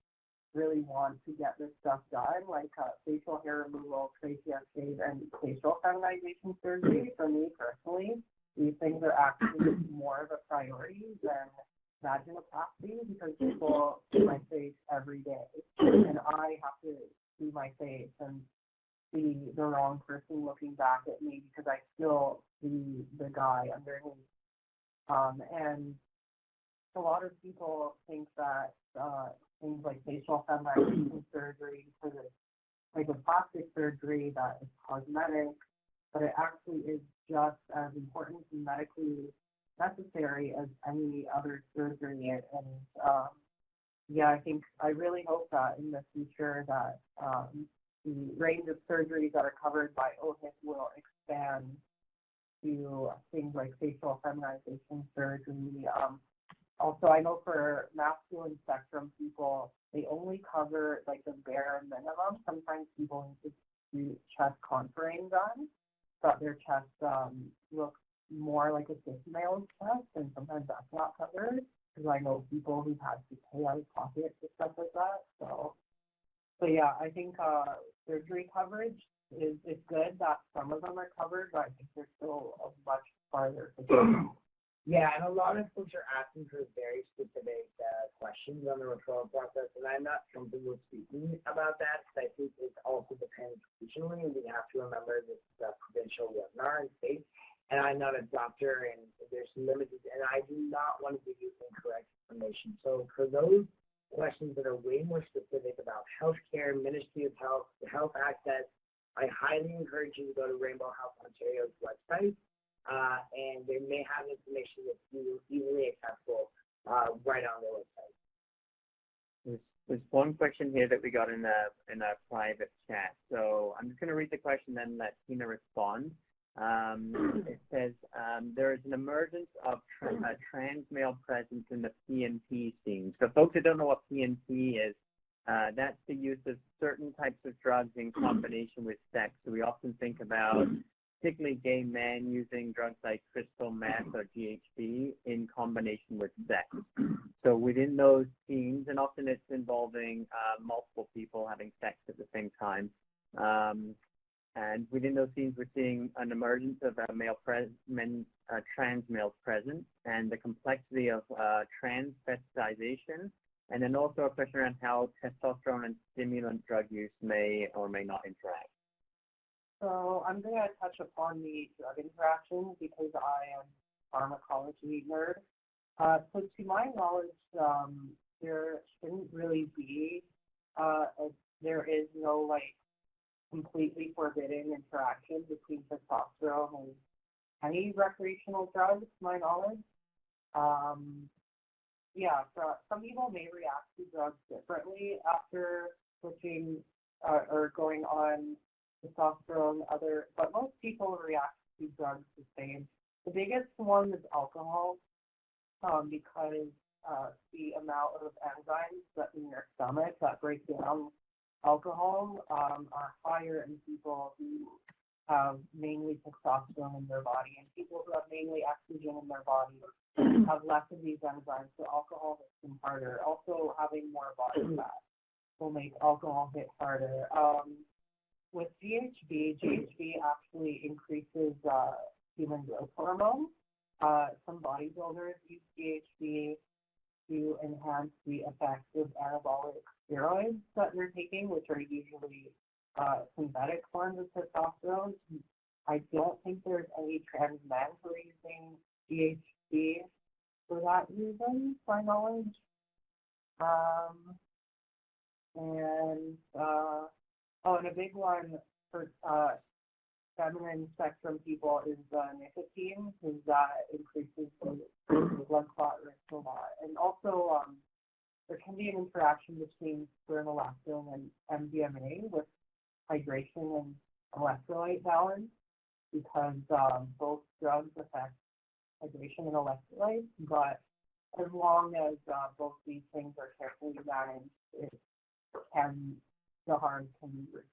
really want to get this stuff done, like facial hair removal, tracheal shave, and facial feminization surgery. For me personally, these things are actually more of a priority than vaginoplasty because people see my face every day, and I have to see my face and see the wrong person looking back at me because I still see the guy underneath. And a lot of people think that things like facial feminization surgery for this type of plastic surgery that is cosmetic, but it actually is just as important and medically necessary as any other surgery. And I really hope that in the future that the range of surgeries that are covered by OHIP will expand to things like facial feminization surgery. Also, I know for masculine spectrum people, they only cover like the bare minimum. Sometimes people need to do chest contouring done, but their chest looks more like a cis male's chest, and sometimes that's not covered because I know people who've had to pay out of pocket for stuff like that. So yeah, I think surgery coverage is good that some of them are covered, but I think there's still a much farther to go. Yeah, and a lot of folks are asking for very specific questions on the referral process, and I'm not comfortable speaking about that because I think it also depends regionally, and we have to remember this is a provincial webinar and state, and I'm not a doctor, and there's limited, and I do not want to give you incorrect information. So for those questions that are way more specific about healthcare, Ministry of Health, health access, I highly encourage you to go to Rainbow Health Ontario's website. And they may have information that's easily accessible right on their website. There's one question here that we got in a private chat. So I'm just going to read the question and then let Tina respond. It says, there is an emergence of a trans male presence in the PNP scene. So folks that don't know what PNP is, that's the use of certain types of drugs in combination with sex. So we often think about particularly gay men using drugs like crystal meth or GHB in combination with sex. So within those teams, and often it's involving multiple people having sex at the same time, and within those teams we're seeing an emergence of trans males present, and the complexity of trans festivization, and then also a question around how testosterone and stimulant drug use may or may not interact. So I'm going to touch upon the drug interactions because I am a pharmacology nerd. So to my knowledge, there shouldn't really be, there is no like completely forbidden interaction between testosterone and any recreational drugs, to my knowledge. Yeah, so some people may react to drugs differently after switching or going on testosterone, but most people react to drugs the same. The biggest one is alcohol, because the amount of enzymes that in your stomach that break down alcohol are higher in people who have mainly testosterone in their body, and people who have mainly estrogen in their body have less of these enzymes, so alcohol hits them harder. Also, having more body fat will make alcohol hit harder. With GHB actually increases human growth hormone. Some bodybuilders use GHB to enhance the effects of anabolic steroids that they're taking, which are usually synthetic forms of testosterone. I don't think there's any trans men who are using GHB for that reason, to my knowledge. And a big one for feminine spectrum people is nicotine, because that increases the blood clot risk a lot. And also, there can be an interaction between spironolactone and MDMA with hydration and electrolyte balance, because both drugs affect hydration and electrolytes, but as long as both these things are carefully managed, the harm can be reduced.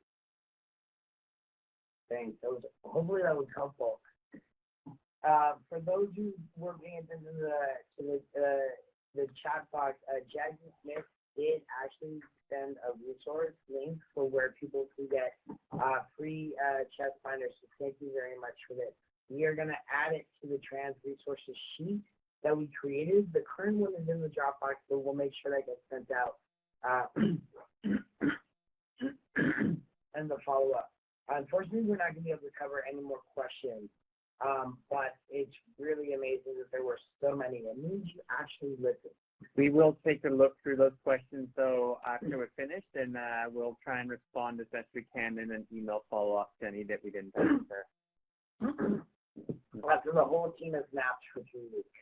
Thanks. Hopefully that was helpful. For those who were paying attention to the chat box, Jasmine Smith did actually send a resource link for where people can get free chest binders. So thank you very much for this. We are going to add it to the trans resources sheet that we created. The current one is in the Dropbox, but we'll make sure that gets sent out. And the follow-up. Unfortunately, we're not going to be able to cover any more questions, but it's really amazing that there were so many. It means you actually listen. We will take a look through those questions, though, after we're finished, and we'll try and respond as best we can in an email follow-up to any that we didn't answer. After the whole team has napped for 3 weeks.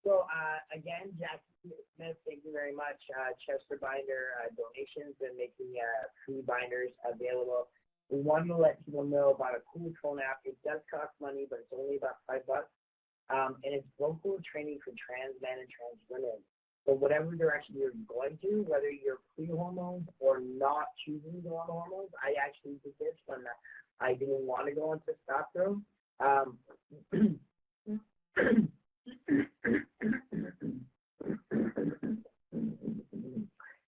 So, again, Jackie Smith, thank you very much. Chester Binder donations and making free binders available. We wanted to let people know about a cool phone app. It does cost money, but it's only about $5. And it's vocal training for trans men and trans women. So whatever direction you're going to, whether you're pre-hormones or not choosing to go on hormones, I actually did this when I didn't want to go on testosterone.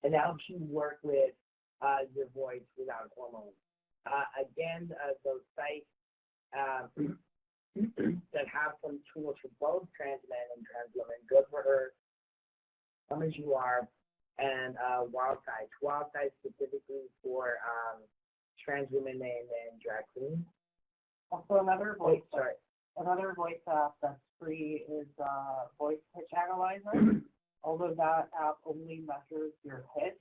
And it helps you work with your voice without hormones. Again, those sites that have some tools for both trans men and trans women, good for her, come as you are, and wild sites. Wild sites specifically for trans women and drag queens. Also, another voice app that's free is Voice Pitch Analyzer. Although that app only measures your pitch,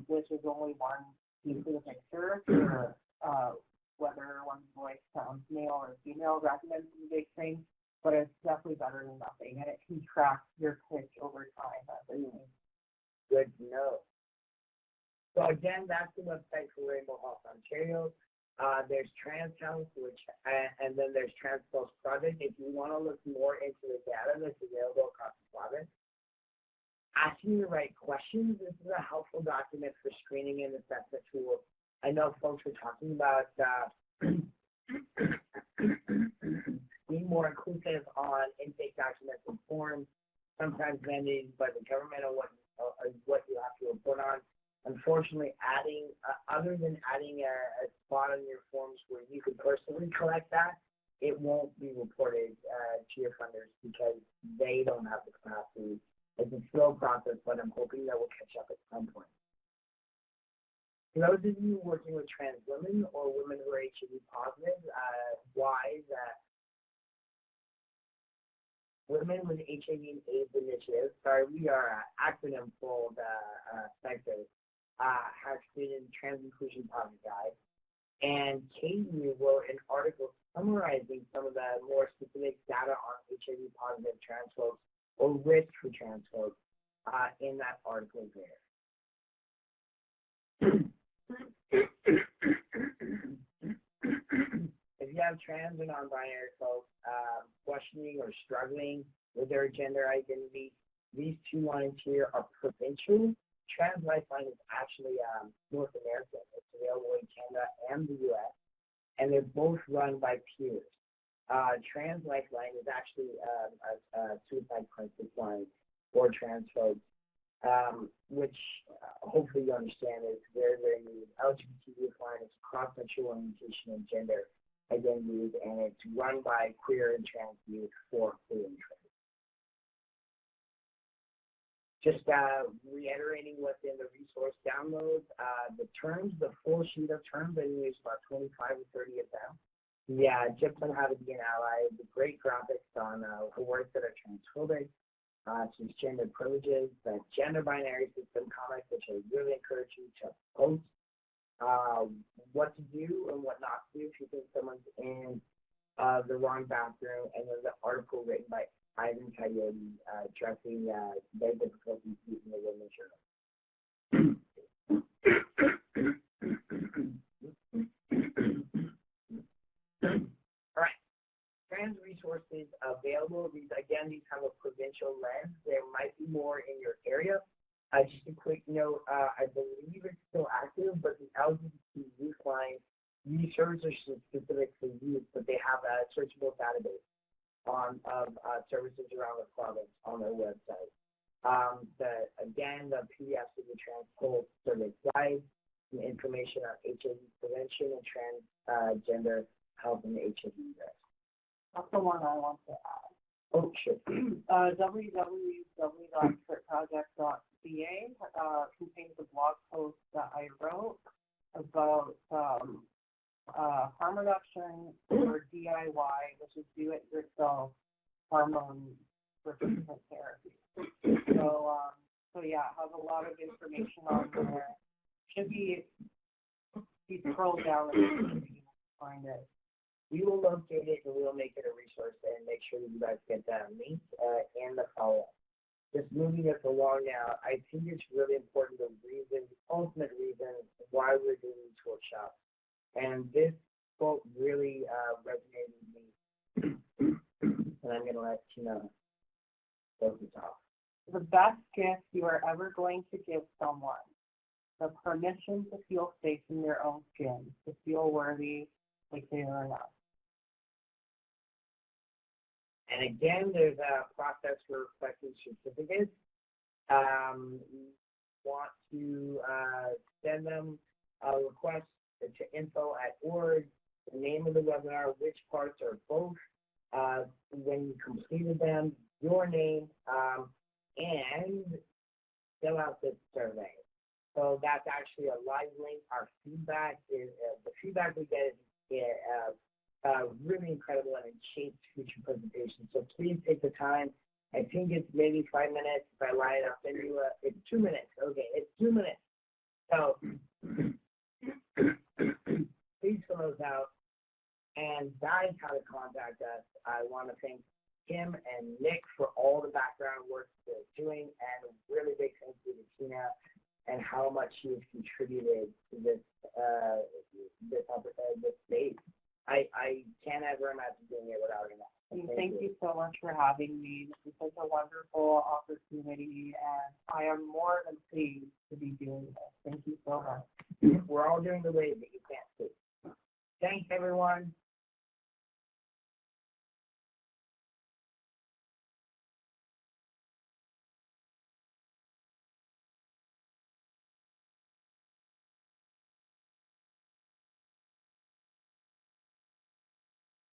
which is only one piece of the picture for whether one's voice sounds male or female, recommends some big things, but it's definitely better than nothing, and it can track your pitch over time. Good to know. So again, that's the website for Rainbow Health Ontario. There's Trans Health, and then there's Trans Health Project. If you want to look more into the data that's available across the province, asking the right questions. This is a helpful document for screening and assessment tools. I know folks are talking about being more inclusive on intake documents and forms, sometimes mandated by the government on what you have to report on. Unfortunately, other than adding a spot on your forms where you can personally collect that, it won't be reported to your funders because they don't have the capacity. It's a slow process, but I'm hoping that will catch up at some point. For those of you working with trans women or women who are HIV positive, Women with HIV and AIDS Initiative, we are an acronym-full sector, has created a Trans Inclusion Project Guide. And Katie wrote an article summarizing some of the more specific data on HIV positive trans folks or risk for trans folks in that article there. If you have trans or non-binary folks questioning or struggling with their gender identity, these two lines here are provincial. Trans Lifeline is actually North American. It's available in Canada and the U.S., and they're both run by peers. Trans Lifeline is actually a suicide crisis line for trans folks, which hopefully you understand is very, very needed. LGBT youth line is cross-sexual orientation and gender identities, and it's run by queer and trans youth for queer and trans. Just reiterating what's in the resource download, the terms, the full sheet of terms, I think there's about 25 or 30 of them. Yeah, tips on how to be an ally, the great graphics on words that are transphobic, some gender privileges, the gender binary system comics, which I really encourage you to post, what to do and what not to do if you think someone's in the wrong bathroom, and then the article written by Ivan Coyote addressing the difficulties using the women's journal. All right, trans resources available. These have a provincial lens. There might be more in your area. Just a quick note, I believe it's still active, but the LGBT youth line, these services are specific for youth, but they have a searchable database of services around the province on their website. The PDFs of the Trans Whole Service Guide, some information on HIV prevention and transgender health and HIV risk. That's the one I want to add. Oh, sure. www.quirtproject.ca contains a blog post that I wrote about harm reduction or DIY, which is do-it-yourself hormone replacement therapy. So yeah, it has a lot of information on there. Should be scrolled down and you can find it. We will locate it and we'll make it a resource and make sure that you guys get that link and the follow-up. Just moving us along now, I think it's really important the ultimate reason why we're doing these workshops. And this quote really resonated with me. And I'm going to let Tina close this off. The best gift you are ever going to give someone, the permission to feel safe in their own skin, to feel worthy like they are enough. And again, there's a process for requesting certificates. You want to send them a request to info@org, the name of the webinar, which parts are both, when you completed them, your name, and fill out this survey. So that's actually a live link. Our feedback is, the feedback we get is really incredible, and it shapes future presentations. So please take the time. I think it's maybe 5 minutes. If I lie, I'll send you it's 2 minutes. Okay, it's 2 minutes. So please fill those out. And guys, how to contact us. I want to thank Kim and Nick for all the background work they're doing, and really big thank you to Tina and how much she has contributed to this space. I can't ever imagine doing it without her. Thank you so much for having me. This is such a wonderful opportunity, and I am more than pleased to be doing this. Thank you so much. We're all doing the wave that you can't see. Thanks, everyone.